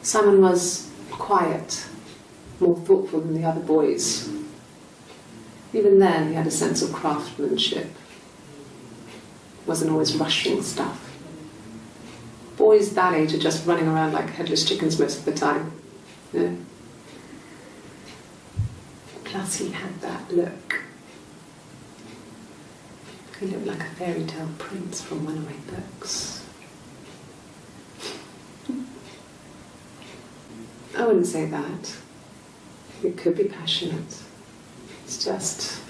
Simon was quiet, more thoughtful than the other boys. Even then, he had a sense of craftsmanship. Wasn't always rushing stuff. Boys that age are just running around like headless chickens most of the time. You know? Plus he had that look. He looked like a fairy tale prince from one of my books. I wouldn't say that. It could be passionate. It's just,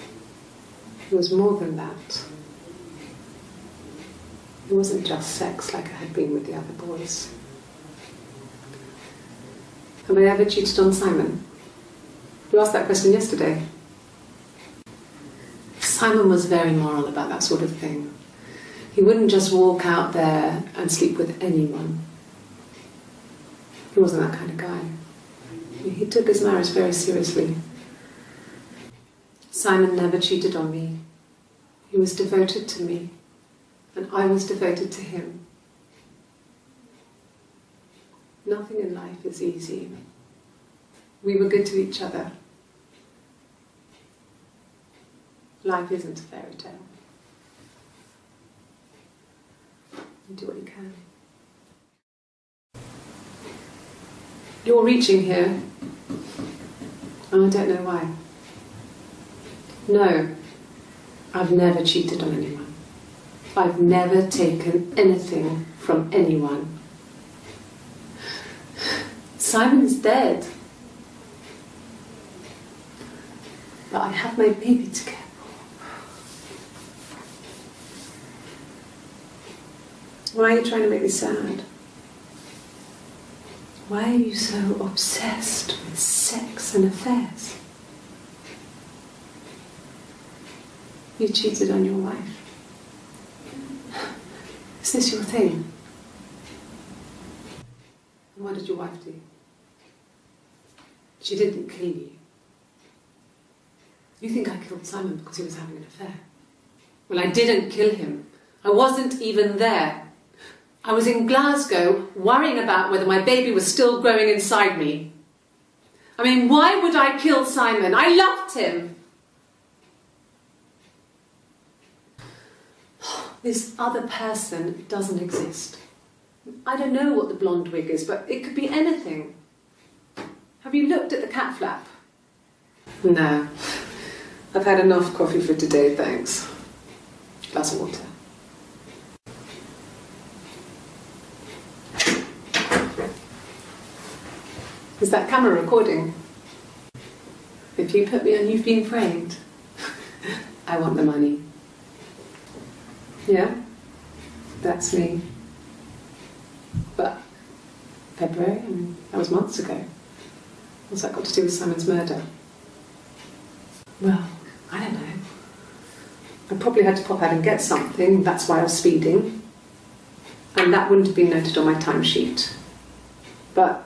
it was more than that. It wasn't just sex like I had been with the other boys. Have I ever cheated on Simon? You asked that question yesterday. Simon was very moral about that sort of thing. He wouldn't just walk out there and sleep with anyone. He wasn't that kind of guy. He took his marriage very seriously. Simon never cheated on me. He was devoted to me, and I was devoted to him. Nothing in life is easy. We were good to each other. Life isn't a fairy tale. You do what you can. You're reaching here, and I don't know why. No, I've never cheated on anyone. I've never taken anything from anyone. Simon's dead. But I have my baby to care for. Why are you trying to make me sad? Why are you so obsessed with sex and affairs? You cheated on your wife. Is this your thing? And what did your wife do? She didn't kill you. You think I killed Simon because he was having an affair? Well, I didn't kill him. I wasn't even there. I was in Glasgow worrying about whether my baby was still growing inside me. I mean, why would I kill Simon? I loved him. This other person doesn't exist. I don't know what the blonde wig is, but it could be anything. Have you looked at the cat flap? No. I've had enough coffee for today, thanks. Glass of water. Is that camera recording? If you put me on, you've been framed. I want the money. Yeah? That's me. But February, I mean, that was months ago. What's that got to do with Simon's murder? Well, I don't know. I probably had to pop out and get something, that's why I was speeding. And that wouldn't have been noted on my timesheet. But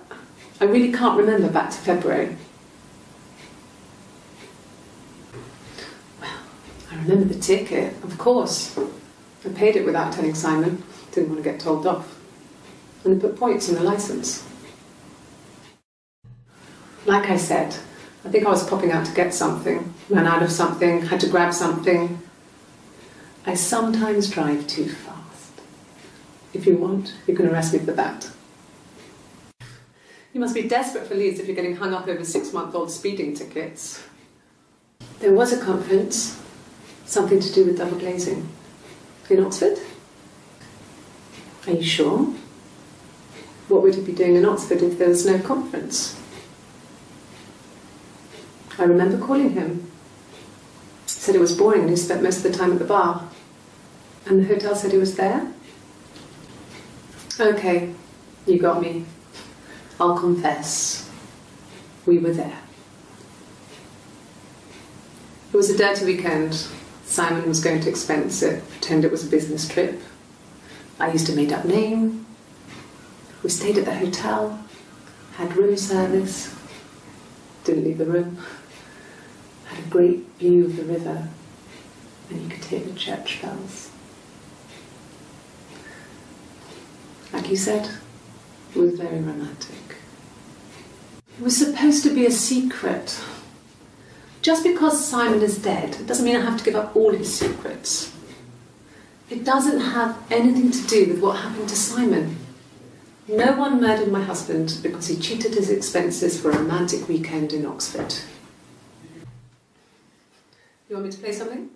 I really can't remember back to February. Well, I remember the ticket, of course. I paid it without telling Simon. Didn't want to get told off. And they put points in the licence. Like I said, I think I was popping out to get something, ran out of something, had to grab something. I sometimes drive too fast. If you want, you can arrest me for that. You must be desperate for leads if you're getting hung up over 6-month-old speeding tickets. There was a conference, something to do with double glazing. In Oxford? Are you sure? What would he be doing in Oxford if there was no conference? I remember calling him. He said it was boring and he spent most of the time at the bar. And the hotel said he was there? Okay, you got me. I'll confess. We were there. It was a dirty weekend. Simon was going to expense it, pretend it was a business trip. I used a made-up name. We stayed at the hotel, had room service, didn't leave the room, had a great view of the river, and you could hear the church bells. Like you said, it was very romantic. It was supposed to be a secret. Just because Simon is dead, it doesn't mean I have to give up all his secrets. It doesn't have anything to do with what happened to Simon. No one murdered my husband because he cheated his expenses for a romantic weekend in Oxford. You want me to play something?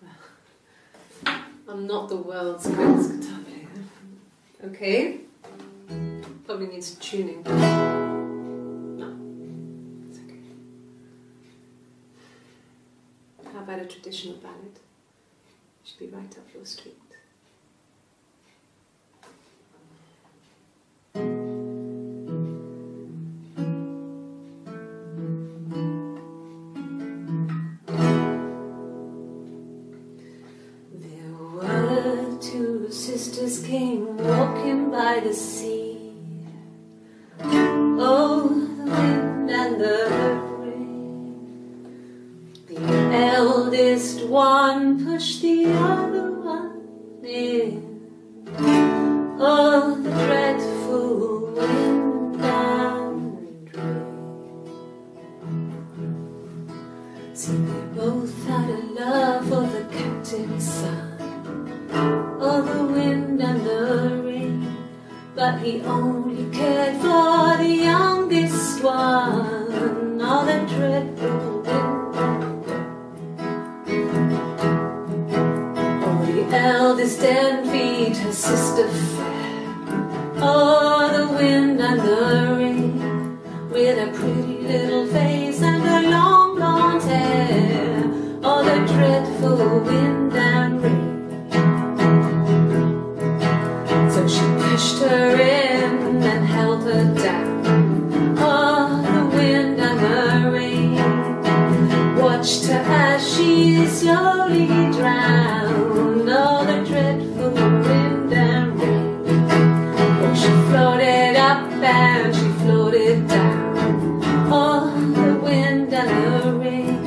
Well, I'm not the world's greatest guitar player. Okay? Probably needs tuning. No, it's okay. How about a traditional ballad? Should be right up your street. by the sea. Oh, the wind and the rain. The eldest one pushed the other one in. Oh, the dreadful wind and rain. See, they both had a love for the captain's son. Oh, the wind and the rain. But he only cared for the youngest one. Oh, the dreadful wind and rain. Oh, the eldest envied her sister fair. Oh, the wind and the rain. With a pretty little face and her long blonde hair. Oh, the dreadful wind and rain. So she pushed her in and held her down. Oh, the wind and the rain. Watched her as she slowly drowned. Oh, the dreadful wind and rain. Oh, she floated up and she floated down. Oh, the wind and the rain.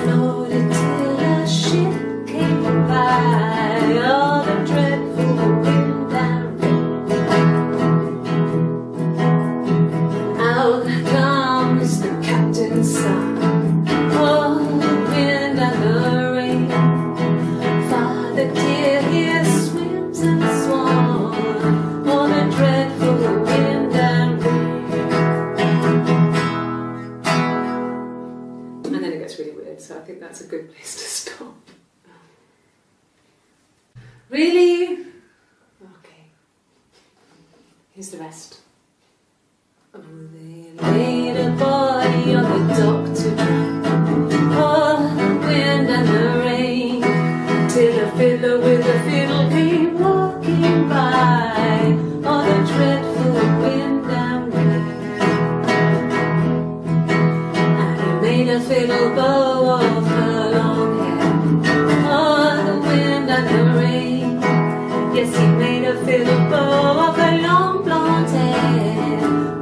Floated till a ship came by. Oh, the dreadful wind and rain. Out comes the captain's son. Oh, the wind and the rain. Father dear, here swims and swan. Oh, the dreadful wind and rain. And then it gets really weird, so I think that's a good place to stop. Really? Okay. Here's the rest. Oh, they laid a body on the dock to dry. Oh, the wind and the rain. Till a fiddler with a fiddle came walking by. Oh, the dreadful wind and rain. And he made a fiddle bow of her long hair. Oh, the wind and the rain. Yes, he made a fiddle bow of her long blonde hair.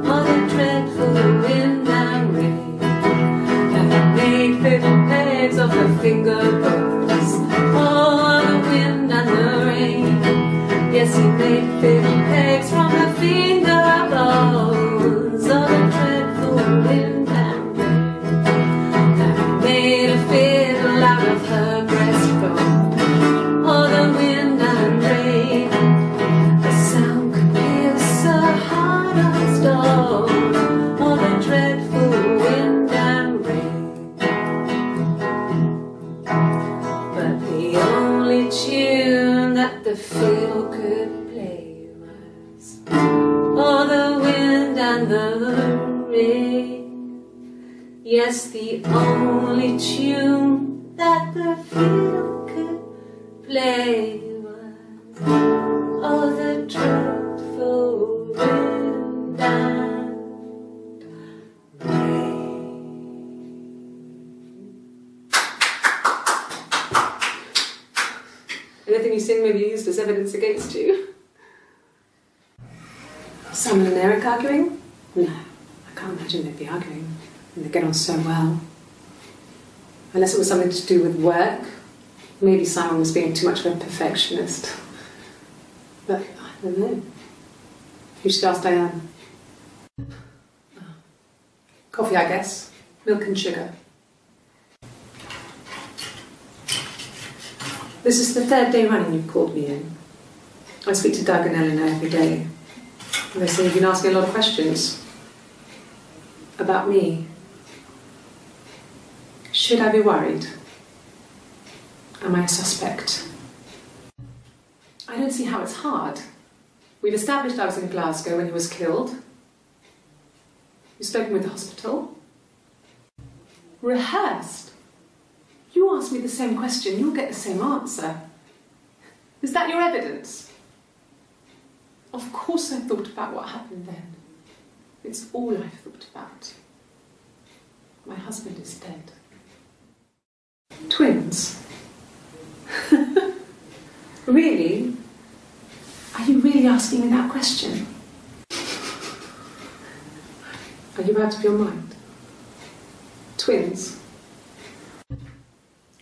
Oh, the dreadful wind and rain. And he made fiddle pegs of her finger bows. Oh, the wind and the rain. Yes, he made fiddle pegs from her finger bows. Oh, the dreadful wind and rain. And he made a fiddle out of her breastbone. Oh, the wind and rain. The sound could pierce her heart of stone. Oh, the dreadful wind and rain. But the only tune that the fiddle could play was oh, the wind and the rain. Yes, the only tune that the fiddle could play was oh, the dreadful wind and rain. Anything you sing may be used as evidence against you. Simon and Eric arguing? No, I can't imagine they'd be arguing. And they get on so well. Unless it was something to do with work. Maybe Simon was being too much of a perfectionist. But I don't know. You should ask Diane. Coffee, I guess. Milk and sugar. This is the third day running you've called me in. I speak to Doug and Eleanor every day. And they say you've been asking a lot of questions. About me. Should I be worried? Am I a suspect? I don't see how it's hard. We've established I was in Glasgow when he was killed. You've spoken with the hospital. Rehearsed. You ask me the same question, you'll get the same answer. Is that your evidence? Of course I thought about what happened then. It's all I've thought about. My husband is dead. Twins? Really? Are you really asking me that question? Are you out of your mind? Twins?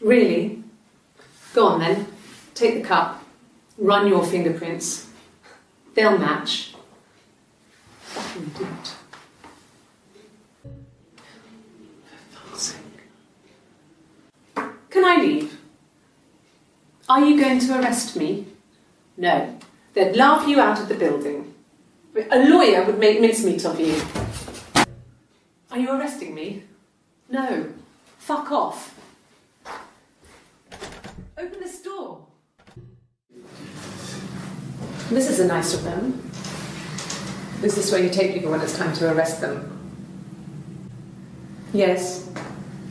Really? Go on then. Take the cup. Run your fingerprints. They'll match. Fucking idiot. For fuck's sake. Can I leave? Are you going to arrest me? No. They'd laugh you out of the building. A lawyer would make mincemeat of you. Are you arresting me? No. Fuck off. Open this door. This is a nice room. Is this where you take people when it's time to arrest them? Yes.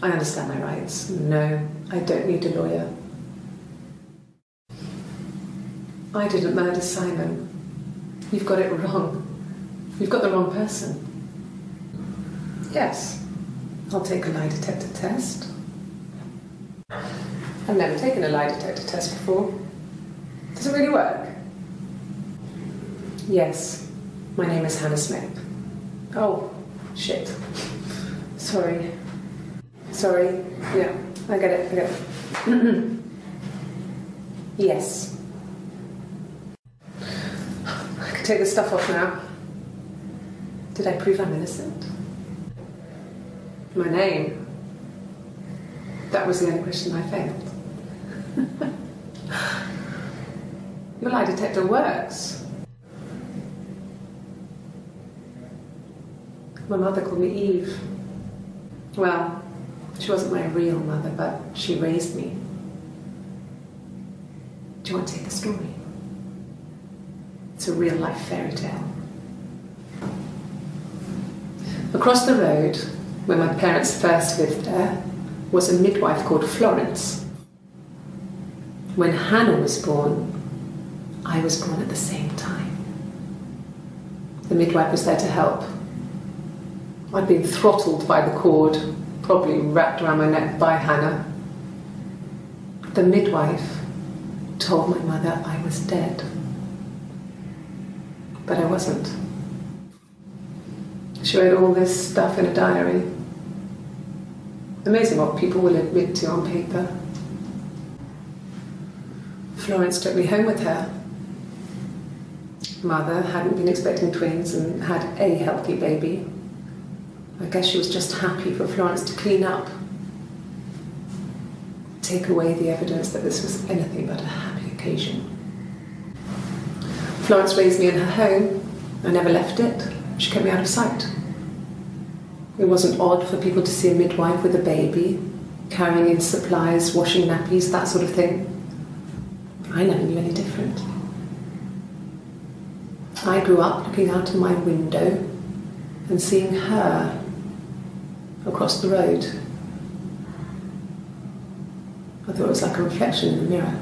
I understand my rights. No, I don't need a lawyer. I didn't murder Simon. You've got it wrong. You've got the wrong person. Yes, I'll take a lie detector test. I've never taken a lie detector test before. Does it really work? Yes, my name is Hannah Smith. Oh, shit. Sorry. Yeah, I get it. Yes. I can take the stuff off now. Did I prove I'm innocent? My name? That was the only question I failed. Your lie detector works. My mother called me Eve. Well, she wasn't my real mother, but she raised me. Do you want to hear the story? It's a real-life fairy tale. Across the road, where my parents first lived there, was a midwife called Florence. When Hannah was born, I was born at the same time. The midwife was there to help. I'd been throttled by the cord, probably wrapped around my neck by Hannah. The midwife told my mother I was dead. But I wasn't. She wrote all this stuff in a diary. Amazing what people will admit to on paper. Florence took me home with her. Mother hadn't been expecting twins and had a healthy baby. I guess she was just happy for Florence to clean up. Take away the evidence that this was anything but a happy occasion. Florence raised me in her home. I never left it. She kept me out of sight. It wasn't odd for people to see a midwife with a baby, carrying in supplies, washing nappies, that sort of thing. I never knew any different. I grew up looking out of my window and seeing her across the road. I thought it was like a reflection in the mirror.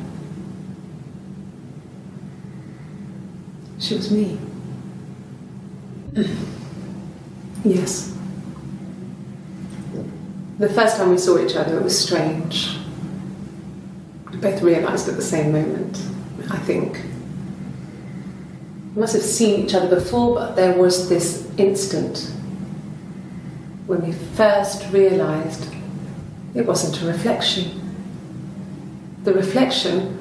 She was me. Yes. The first time we saw each other, it was strange. We both realised at the same moment, I think. We must have seen each other before, but there was this instant when we first realised it wasn't a reflection. The reflection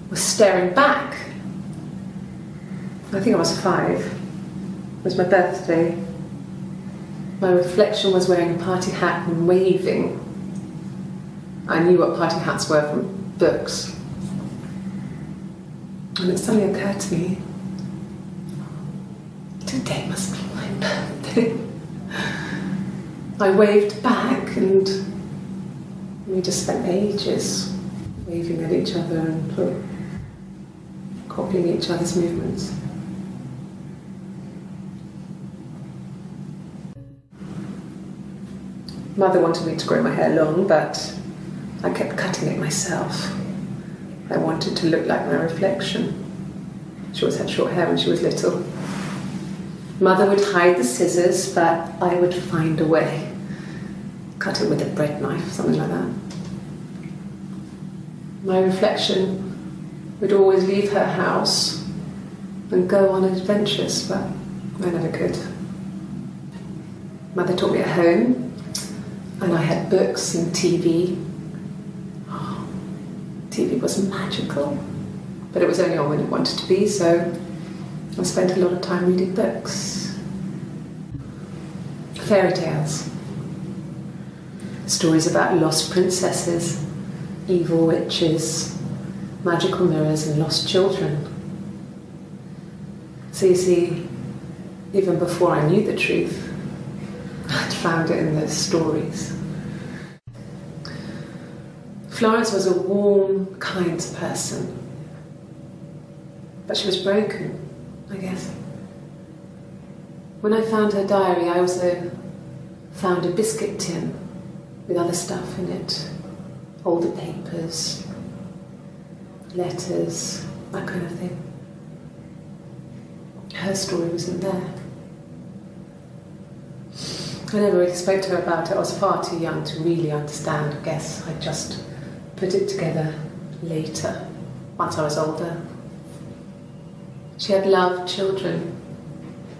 was staring back. I think I was 5. It was my birthday. My reflection was wearing a party hat and waving. I knew what party hats were from books. And it suddenly occurred to me, today must be my birthday. I waved back and we just spent ages waving at each other and copying each other's movements. Mother wanted me to grow my hair long, but I kept cutting it myself. I wanted to look like my reflection. She always had short hair when she was little. Mother would hide the scissors, but I would find a way. Cut it with a bread knife, something like that. My reflection would always leave her house and go on adventures, but I never could. Mother taught me at home, and I had books and TV. Oh, TV was magical, but it was only on when it wanted to be, so I spent a lot of time reading books. Fairy tales. Stories about lost princesses, evil witches, magical mirrors and lost children. So you see, even before I knew the truth, I'd found it in those stories. Florence was a warm, kind person, but she was broken, I guess. When I found her diary, I also found a biscuit tin with other stuff in it, older papers, letters, that kind of thing. Her story wasn't there. I never really spoke to her about it. I was far too young to really understand. I guess I just put it together later, once I was older. She had loved children,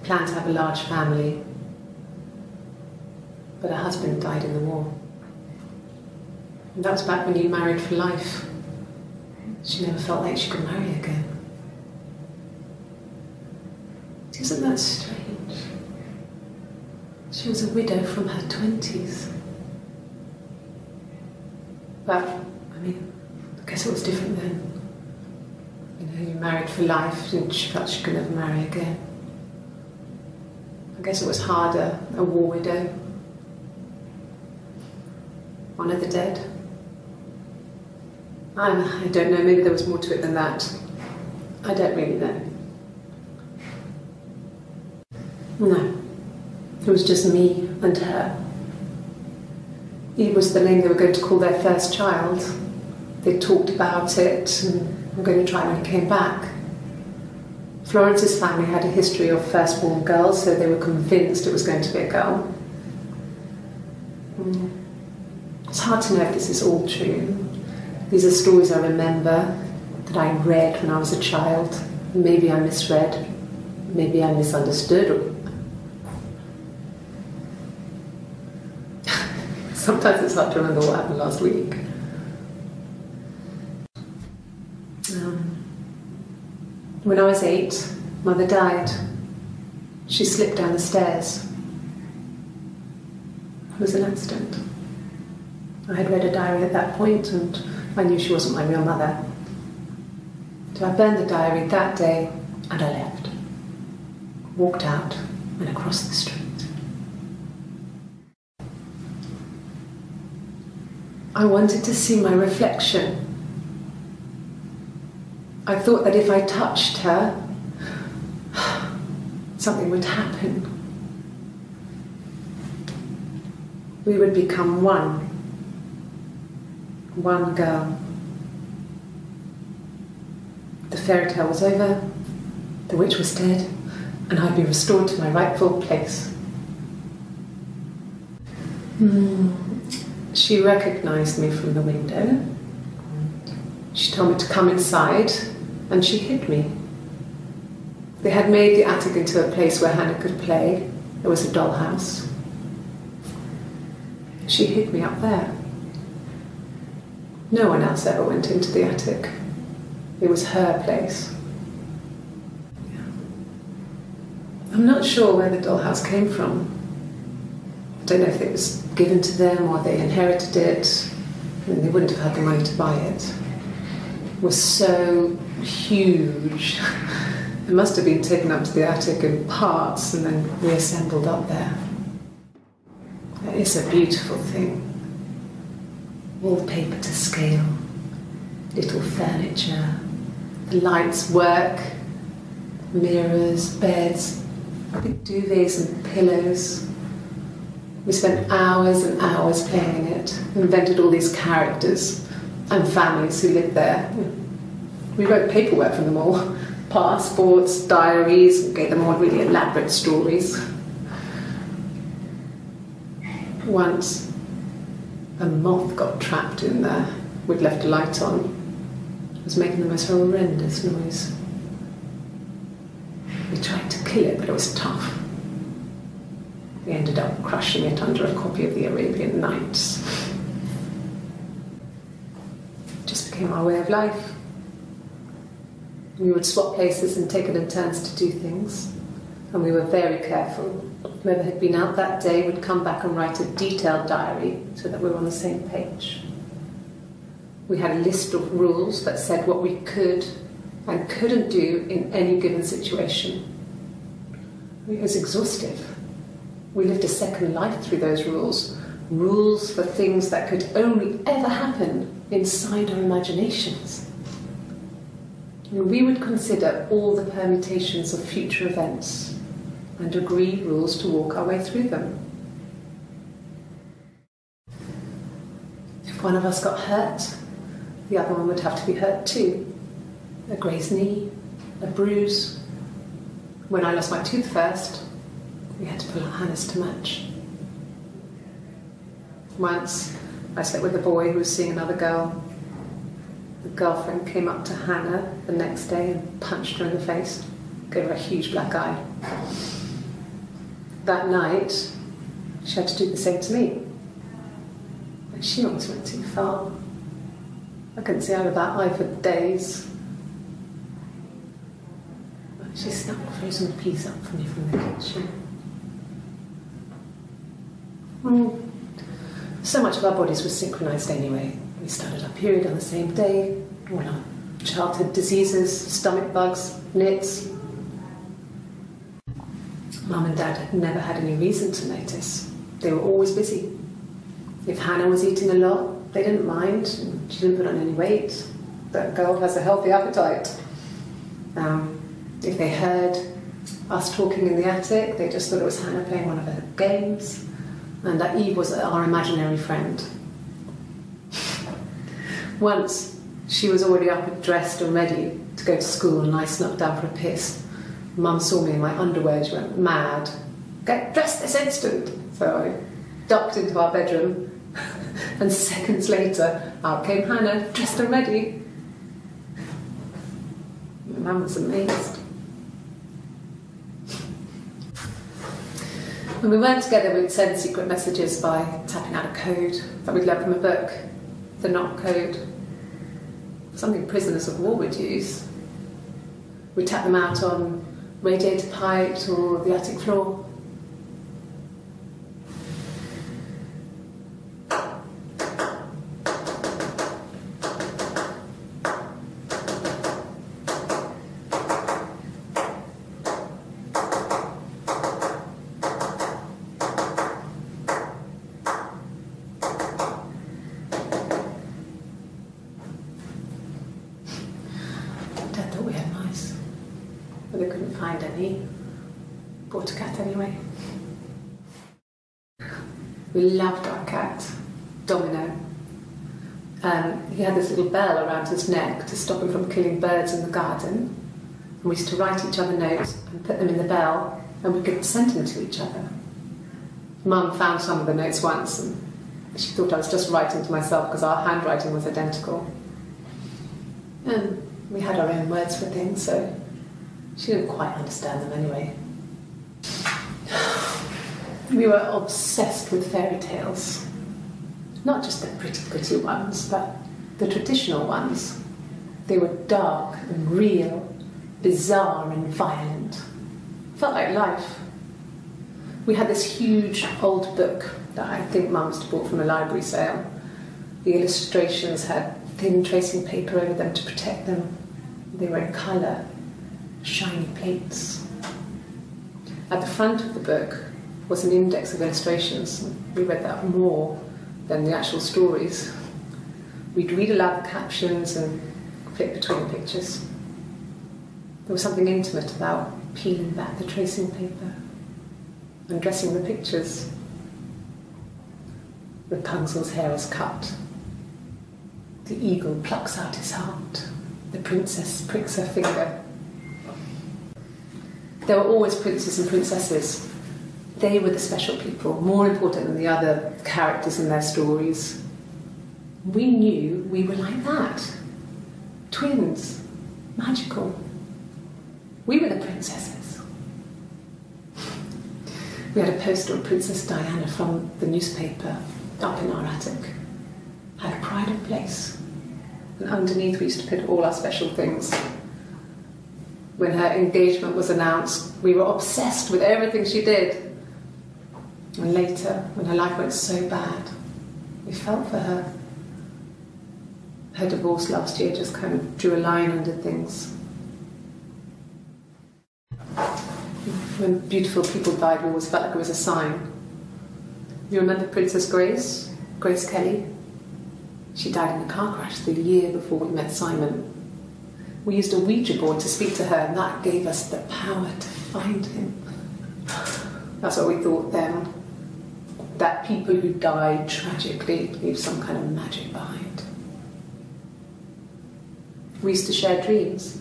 planned to have a large family, but her husband died in the war. And that was back when you married for life. She never felt like she could marry again. Isn't that strange? She was a widow from her 20s. But, I mean, I guess it was different then. You know, you married for life and she felt she could never marry again. I guess it was harder, a war widow. Honour the dead. I don't know, maybe there was more to it than that. I don't really know. No, it was just me and her. It was the name they were going to call their first child. They talked about it and were going to try when he came back. Florence's family had a history of firstborn girls, so they were convinced it was going to be a girl. It's hard to know if this is all true. These are stories I remember, that I read when I was a child. Maybe I misread, maybe I misunderstood. Sometimes it's hard to remember what happened last week. When I was 8, Mother died. She slipped down the stairs. It was an accident. I had read a diary at that point and I knew she wasn't my real mother. So I burned the diary that day and I left. Walked out and across the street. I wanted to see my reflection. I thought that if I touched her, something would happen. We would become one. One girl. The fairy tale was over, the witch was dead, and I'd be restored to my rightful place. She recognised me from the window. She told me to come inside, and she hid me. They had made the attic into a place where Hannah could play. There was a dollhouse. She hid me up there. No one else ever went into the attic. It was her place. I'm not sure where the dollhouse came from. I don't know if it was given to them or they inherited it. I mean, they wouldn't have had the money to buy it. It was so huge. It must have been taken up to the attic in parts and then reassembled up there. It's a beautiful thing. Wallpaper to scale, little furniture, the lights work, mirrors, beds, big duvets and pillows. We spent hours and hours playing it, invented all these characters and families who lived there. We wrote paperwork from them all, passports, diaries, gave them all really elaborate stories. Once, a moth got trapped in there. We'd left a light on. It was making the most horrendous noise. tried to kill it, but it was tough. We ended up crushing it under a copy of the Arabian Nights. It just became our way of life. We would swap places and take it in turns to do things, and we were very careful. Whoever had been out that day would come back and write a detailed diary so that we were on the same page. We had a list of rules that said what we could and couldn't do in any given situation. It was exhaustive. We lived a second life through those rules. Rules for things that could only ever happen inside our imaginations. And we would consider all the permutations of future events and agree rules to walk our way through them. If one of us got hurt, the other one would have to be hurt too. A grazed knee, a bruise. When I lost my tooth first, we had to pull out Hannah's to match. Once, I slept with a boy who was seeing another girl. The girlfriend came up to Hannah the next day and punched her in the face, gave her a huge black eye. That night, she had to do the same to me. And she almost went too far. I couldn't see out of that eye for days. She snuck frozen peas up for me from the kitchen. So much of our bodies were synchronised anyway. We started our period on the same day. All our childhood diseases, stomach bugs, nits. Mum and Dad had never had any reason to notice. They were always busy. If Hannah was eating a lot, they didn't mind. She didn't put on any weight. That girl has a healthy appetite. If they heard us talking in the attic, they just thought it was Hannah playing one of her games, and that Eve was our imaginary friend. Once, she was already up, dressed and ready to go to school, and I snuck down for a piss. Mum saw me in my underwear, she went mad. "Get dressed this instant!" So I ducked into our bedroom, and seconds later, out came Hannah, dressed and ready. Mum was amazed. When we weren't together, we'd send secret messages by tapping out a code that we'd learned from a book, the knock code, something prisoners of war would use. We'd tap them out on radiator pipes or the attic floor. But they couldn't find any. Bought a cat anyway. We loved our cat, Domino. He had this little bell around his neck to stop him from killing birds in the garden. And we used to write each other notes and put them in the bell, and we could send them to each other. Mum found some of the notes once, and she thought I was just writing to myself because our handwriting was identical. And we had our own words for things, so she didn't quite understand them anyway. We were obsessed with fairy tales. Not just the pretty, pretty ones, but the traditional ones. They were dark and real, bizarre and violent. Felt like life. We had this huge old book that I think Mum must have bought from a library sale. The illustrations had thin tracing paper over them to protect them. They were in colour, shiny plates. At the front of the book was an index of illustrations. We read that more than the actual stories. We'd read aloud the captions and flip between the pictures. There was something intimate about peeling back the tracing paper, undressing the pictures. Rapunzel's hair is cut. The eagle plucks out his heart. The princess pricks her finger. There were always princes and princesses. They were the special people, more important than the other characters in their stories. We knew we were like that. Twins. Magical. We were the princesses. We had a poster of Princess Diana from the newspaper up in our attic. Had a pride of place. And underneath we used to put all our special things. When her engagement was announced, we were obsessed with everything she did. And later, when her life went so bad, we felt for her. Her divorce last year just kind of drew a line under things. When beautiful people died, we always felt like it was a sign. You remember Princess Grace Kelly? She died in a car crash the year before we met Simon. We used a Ouija board to speak to her, and that gave us the power to find him. That's what we thought then. That people who died tragically leave some kind of magic behind. We used to share dreams.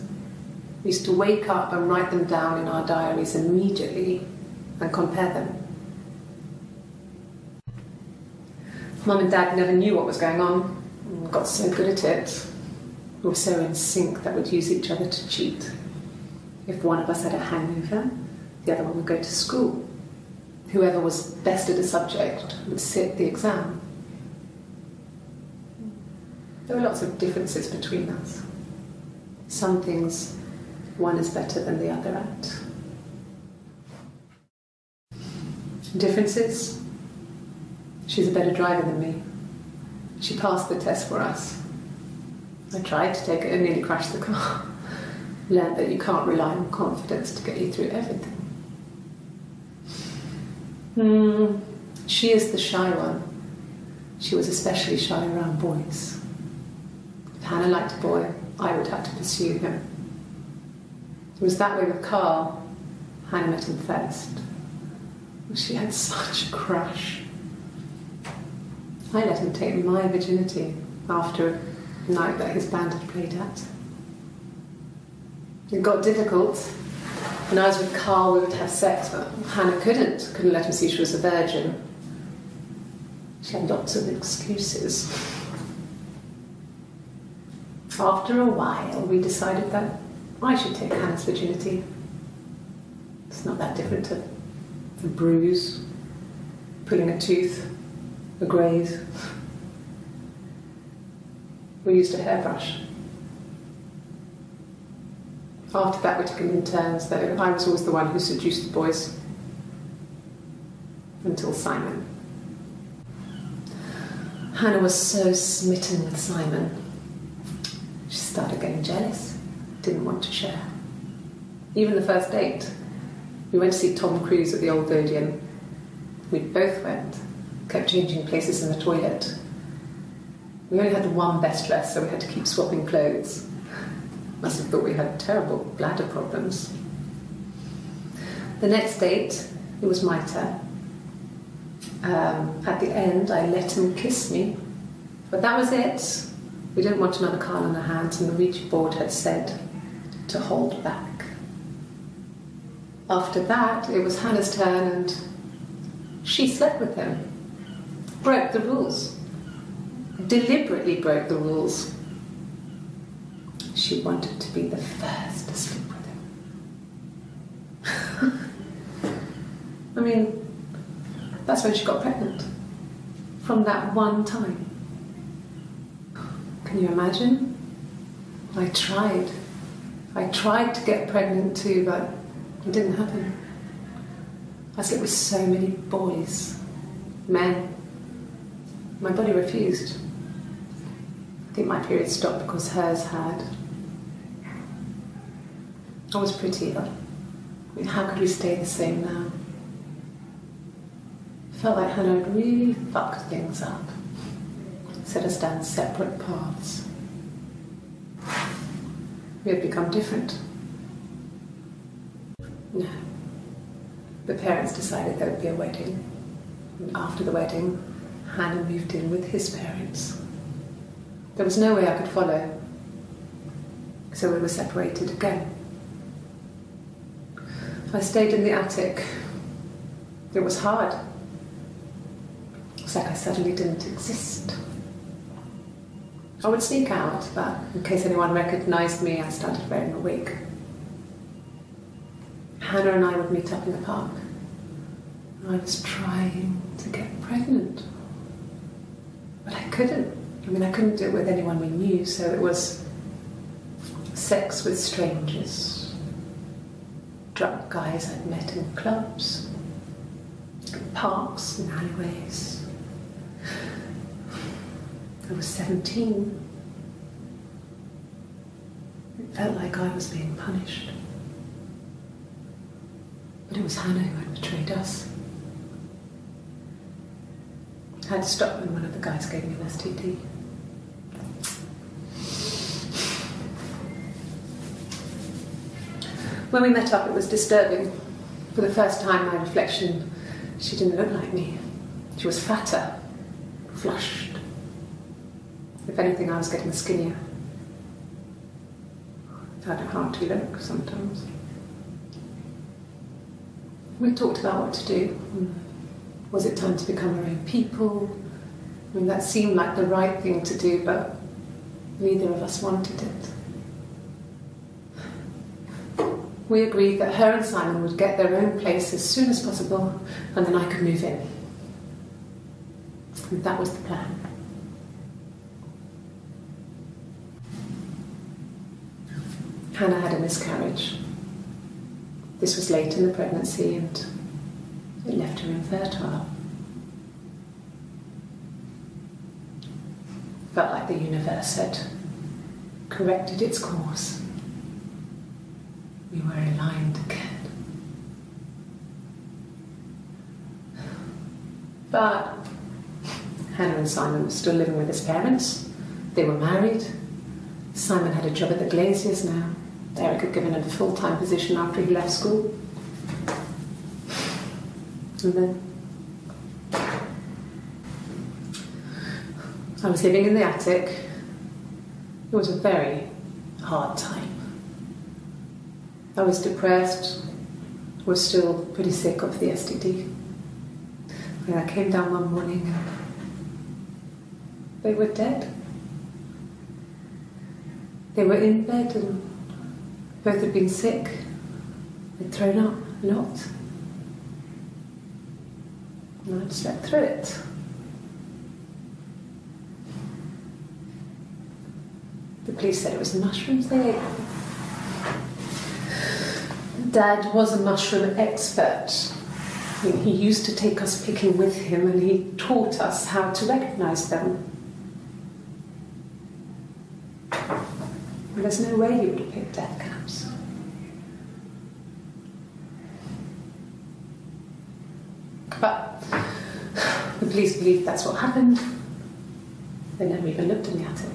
We used to wake up and write them down in our diaries immediately and compare them. Mum and Dad never knew what was going on and got so good at it. We were so in sync that we'd use each other to cheat. If one of us had a hangover, the other one would go to school. Whoever was best at a subject would sit the exam. There were lots of differences between us. Some things one is better than the other at. Differences? She's a better driver than me. She passed the test for us. I tried to take it and nearly crashed the car. Learned that you can't rely on confidence to get you through everything. She is the shy one. She was especially shy around boys. If Hannah liked a boy, I would have to pursue him. It was that way with Carl. Hannah met him first. She had such a crush. I let him take my virginity after a night that his band had played at. It got difficult. When I was with Carl, we would have sex, but Hannah couldn't let him see she was a virgin. She had lots of excuses. After a while, we decided that I should take Hannah's virginity. It's not that different to a bruise, pulling a tooth, a graze. We used a hairbrush. After that, we took it in turns, though. I was always the one who seduced the boys. Until Simon. Hannah was so smitten with Simon. She started getting jealous, didn't want to share. Even the first date. We went to see Tom Cruise at the Old Odeon. We both went, kept changing places in the toilet. We only had one best dress, so we had to keep swapping clothes. Must have thought we had terrible bladder problems. The next date, it was my turn. At the end, I let him kiss me. But that was it. We didn't want another Carl on our hands, and the Ouija board had said to hold back. After that, it was Hannah's turn, and she slept with him. Broke the rules. Deliberately broke the rules. She wanted to be the first to sleep with him. I mean, that's when she got pregnant. From that one time. Can you imagine? I tried. I tried to get pregnant too, but it didn't happen. I slept with so many boys, men. My body refused. I think my period stopped because hers had. I was pretty ill. I mean, how could we stay the same now? I felt like Hannah had really fucked things up. Set us down separate paths. We had become different. No. The parents decided there would be a wedding. And after the wedding, Hannah moved in with his parents. There was no way I could follow. So we were separated again. I stayed in the attic. It was hard. It's like I suddenly didn't exist. I would sneak out, but in case anyone recognised me, I started wearing a wig. Hannah and I would meet up in the park. I was trying to get pregnant, but I couldn't. I mean, I couldn't do it with anyone we knew, so it was sex with strangers, drunk guys I'd met in clubs, parks and alleyways. I was 17. It felt like I was being punished. But it was Hannah who had betrayed us. I had to stop when one of the guys gave me an STD. When we met up, it was disturbing. For the first time, my reflection, she didn't look like me. She was fatter, flushed. If anything, I was getting skinnier. I found it hard to look sometimes. We talked about what to do. Was it time to become our own people? I mean, that seemed like the right thing to do, but neither of us wanted it. We agreed that her and Simon would get their own place as soon as possible, and then I could move in. And that was the plan. Hannah had a miscarriage. This was late in the pregnancy and it left her infertile. Felt like the universe had corrected its course. We were aligned again. But Hannah and Simon were still living with his parents. They were married. Simon had a job at the Glaziers now. Eric had given him a full-time position after he left school. And then I was living in the attic. It was a very hard time. I was depressed, was still pretty sick of the STD. And I came down one morning and they were dead. They were in bed and both had been sick. They'd thrown up a lot. And I'd slept through it. The police said it was the mushrooms they ate. Dad was a mushroom expert. I mean, he used to take us picking with him and he taught us how to recognise them. There's no way he would have picked death caps. But the police believed that's what happened. They never even looked in the attic.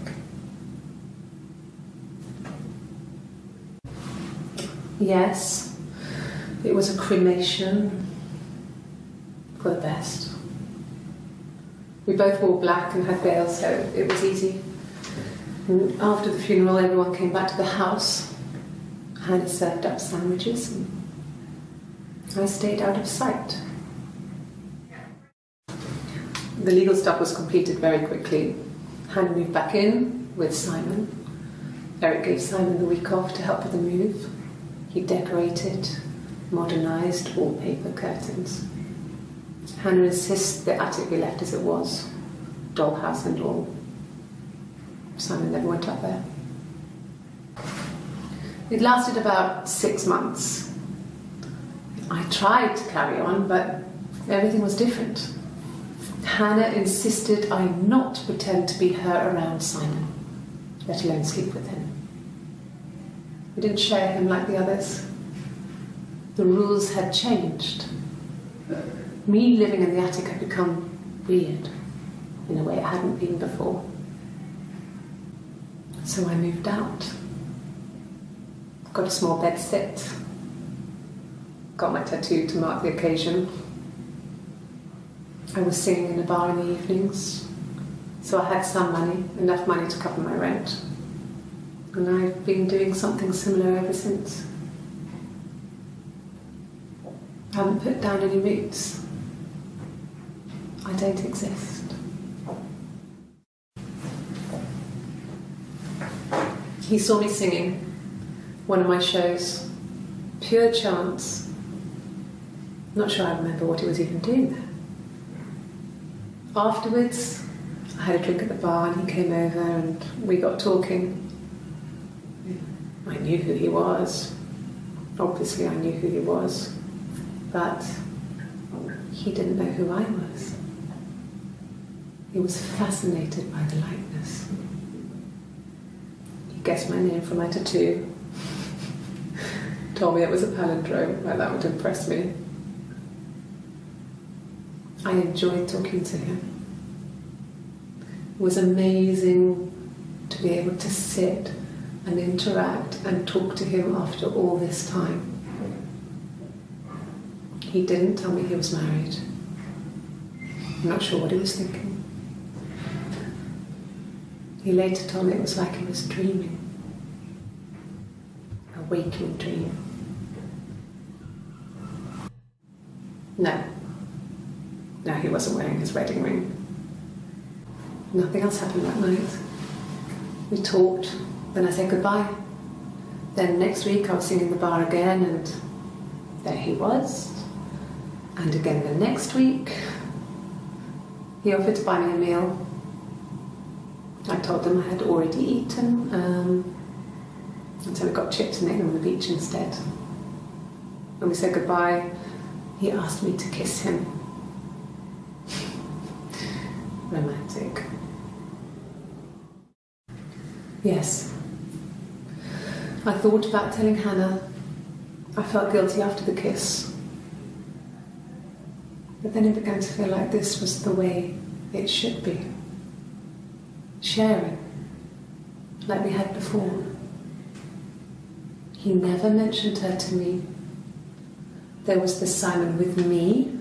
Yes, it was a cremation for the best. We both wore black and had veils, so it was easy. And after the funeral, everyone came back to the house. Hannah served up sandwiches, and I stayed out of sight. The legal stuff was completed very quickly. Hannah moved back in with Simon. Eric gave Simon the week off to help with the move. He decorated, modernised wallpaper, curtains. Hannah insists the attic be left as it was, dollhouse and all. Simon never went up there. It lasted about 6 months. I tried to carry on, but everything was different. Hannah insisted I not pretend to be her around Simon, let alone sleep with him. We didn't share him like the others. The rules had changed. Me living in the attic had become weird in a way it hadn't been before. So I moved out. Got a small bed sit. Got my tattoo to mark the occasion. I was singing in a bar in the evenings, so I had some money, enough money to cover my rent. And I've been doing something similar ever since. I haven't put down any roots. I don't exist. He saw me singing one of my shows, pure chance. not sure I remember what he was even doing there. Afterwards, I had a drink at the bar and he came over and we got talking. I knew who he was. Obviously I knew who he was, but he didn't know who I was. He was fascinated by the likeness. He guessed my name from my tattoo. Told me it was a palindrome, like that would impress me. I enjoyed talking to him. It was amazing to be able to sit and interact and talk to him after all this time. He didn't tell me he was married. I'm not sure what he was thinking. He later told me it was like he was dreaming. A waking dream. No, he wasn't wearing his wedding ring. Nothing else happened that night. We talked, then I said goodbye. Then next week I was singing in the bar again and there he was. And again the next week, he offered to buy me a meal. I told him I had already eaten, and so we got chips and ate them on the beach instead. When we said goodbye, he asked me to kiss him. Romantic. Yes. I thought about telling Hannah. I felt guilty after the kiss. But then it began to feel like this was the way it should be. Sharing, like we had before. He never mentioned her to me. There was the Simon with me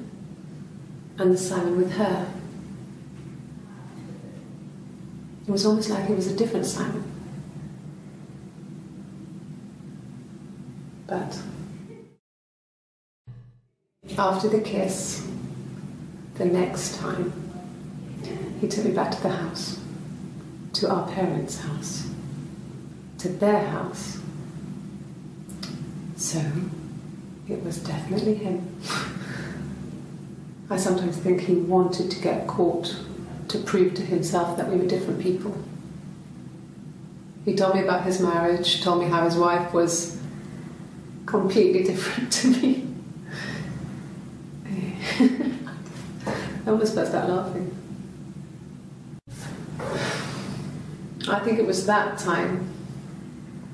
and the Simon with her. It was almost like it was a different Simon. But after the kiss, the next time, he took me back to the house, to our parents' house, to their house. So, it was definitely him. I sometimes think he wanted to get caught to prove to himself that we were different people. He told me about his marriage, told me how his wife was completely different to me. I almost burst out laughing. I think it was that time,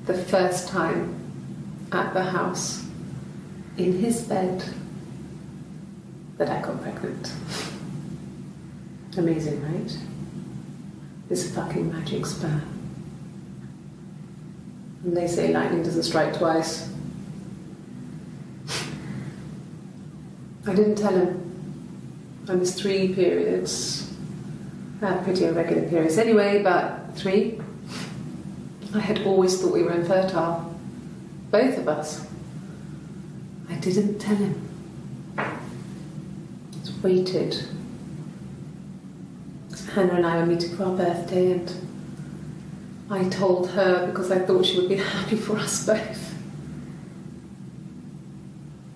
the first time at the house, in his bed, that I got pregnant. Amazing, right? This fucking magic sperm. And they say lightning doesn't strike twice. I didn't tell him. I missed 3 periods. I had pretty irregular periods anyway, but 3. I had always thought we were infertile. Both of us. I didn't tell him. Just waited. Hannah and I were meeting for our birthday and I told her because I thought she would be happy for us both.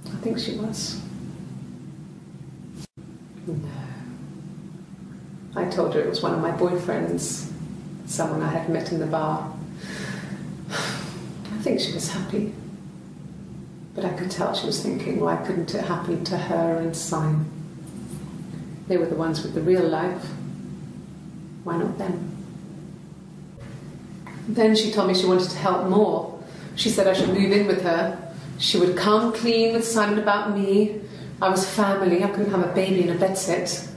I think she was. No. I told her it was one of my boyfriends, someone I had met in the bar. I think she was happy. But I could tell she was thinking, why couldn't it happen to her and Simon? They were the ones with the real life. Why not them? Then she told me she wanted to help more. She said I should move in with her. She would come clean with Simon about me. I was family, I couldn't have a baby in a bedsit.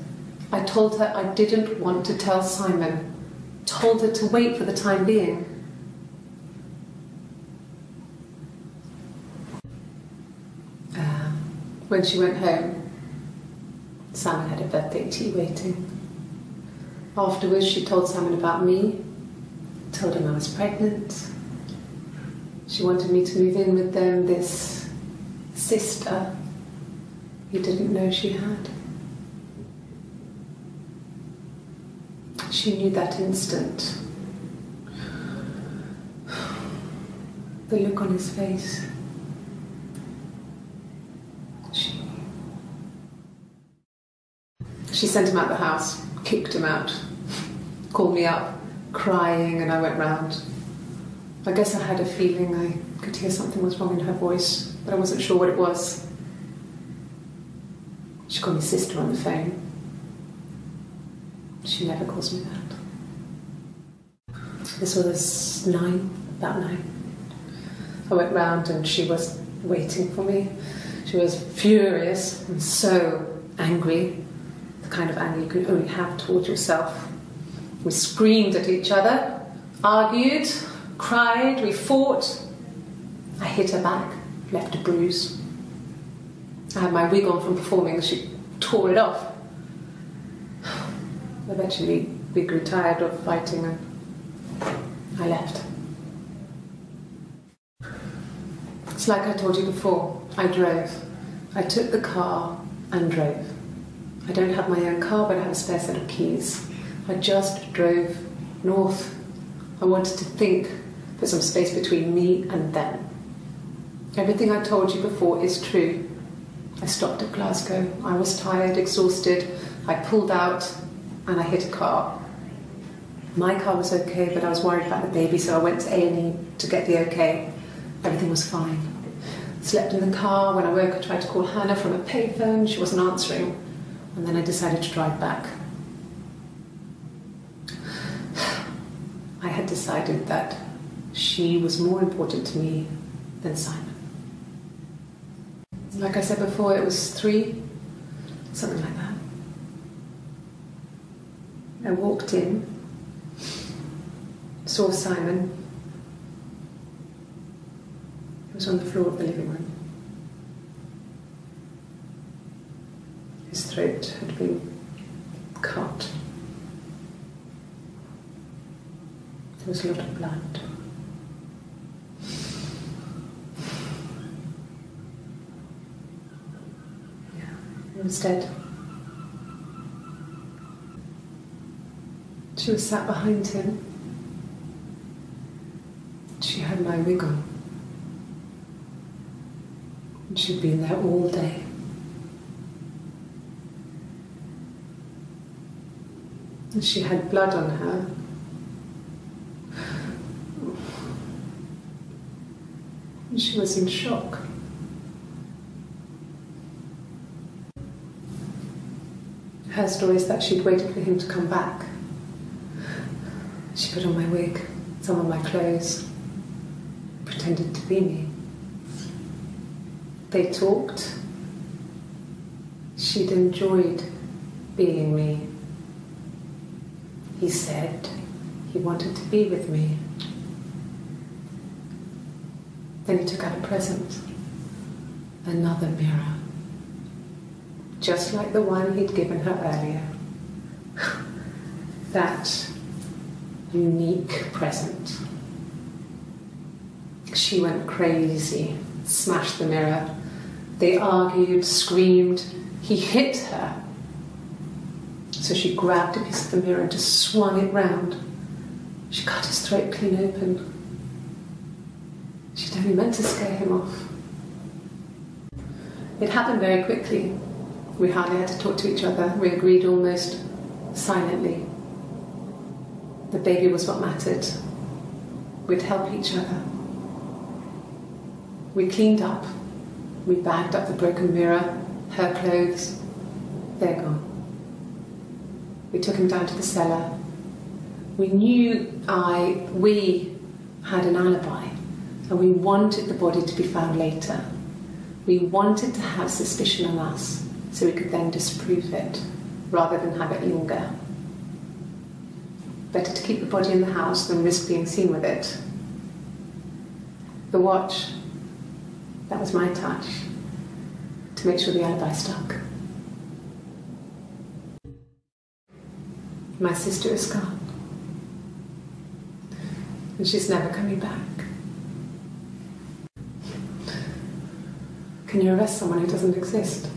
I told her I didn't want to tell Simon. Told her to wait for the time being. When she went home, Simon had a birthday tea waiting. Afterwards, she told Simon about me, told him I was pregnant. She wanted me to move in with them, this sister he didn't know she had. She knew that instant. The look on his face. She knew. She sent him out the house, kicked him out, called me up, crying, and I went round. I guess I had a feeling I could hear something was wrong in her voice, but I wasn't sure what it was. She called me sister on the phone. She never calls me that. This was about 9. I went round and she was waiting for me. She was furious and so angry, the kind of anger you can only have towards yourself. We screamed at each other, argued, cried, we fought. I hit her back, left a bruise. I had my wig on from performing and she tore it off. Eventually we grew tired of fighting and I left. It's like I told you before, I drove. I took the car and drove. I don't have my own car, but I have a spare set of keys. I just drove north. I wanted to think, put some space between me and them. Everything I told you before is true. I stopped at Glasgow. I was tired, exhausted. I pulled out and I hit a car. My car was okay, but I was worried about the baby, so I went to A&E to get the okay. Everything was fine. Slept in the car. When I woke, I tried to call Hannah from a payphone. She wasn't answering. And then I decided to drive back. I had decided that she was more important to me than Simon. Like I said before, it was 3, something like that. I walked in, saw Simon. He was on the floor of the living room. His throat had been cut. There was a lot of blood. Yeah, he was dead. She was sat behind him. She had my wig on. And she'd been there all day. And she had blood on her. And she was in shock. Her story is that she'd waited for him to come back. She put on my wig, some of my clothes, pretended to be me. They talked. She'd enjoyed being me. He said he wanted to be with me. Then he took out a present, another mirror, just like the one he'd given her earlier. That unique present. She went crazy, smashed the mirror. They argued, screamed. He hit her. So she grabbed a piece of the mirror and just swung it round. She cut his throat clean open. She'd only meant to scare him off. It happened very quickly. We hardly had to talk to each other. We agreed almost silently. The baby was what mattered. We'd help each other. We cleaned up. We bagged up the broken mirror, her clothes. They're gone. We took him down to the cellar. We had an alibi, and we wanted the body to be found later. We wanted to have suspicion on us, so we could then disprove it, rather than have it linger. Better to keep the body in the house than risk being seen with it. The watch, that was my touch, to make sure the alibi stuck. My sister is gone. And she's never coming back. Can you arrest someone who doesn't exist?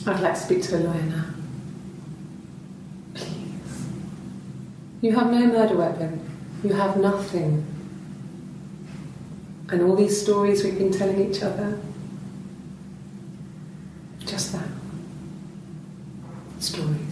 I'd like to speak to a lawyer now. Please. You have no murder weapon. You have nothing. And all these stories we've been telling each other, just that. Story.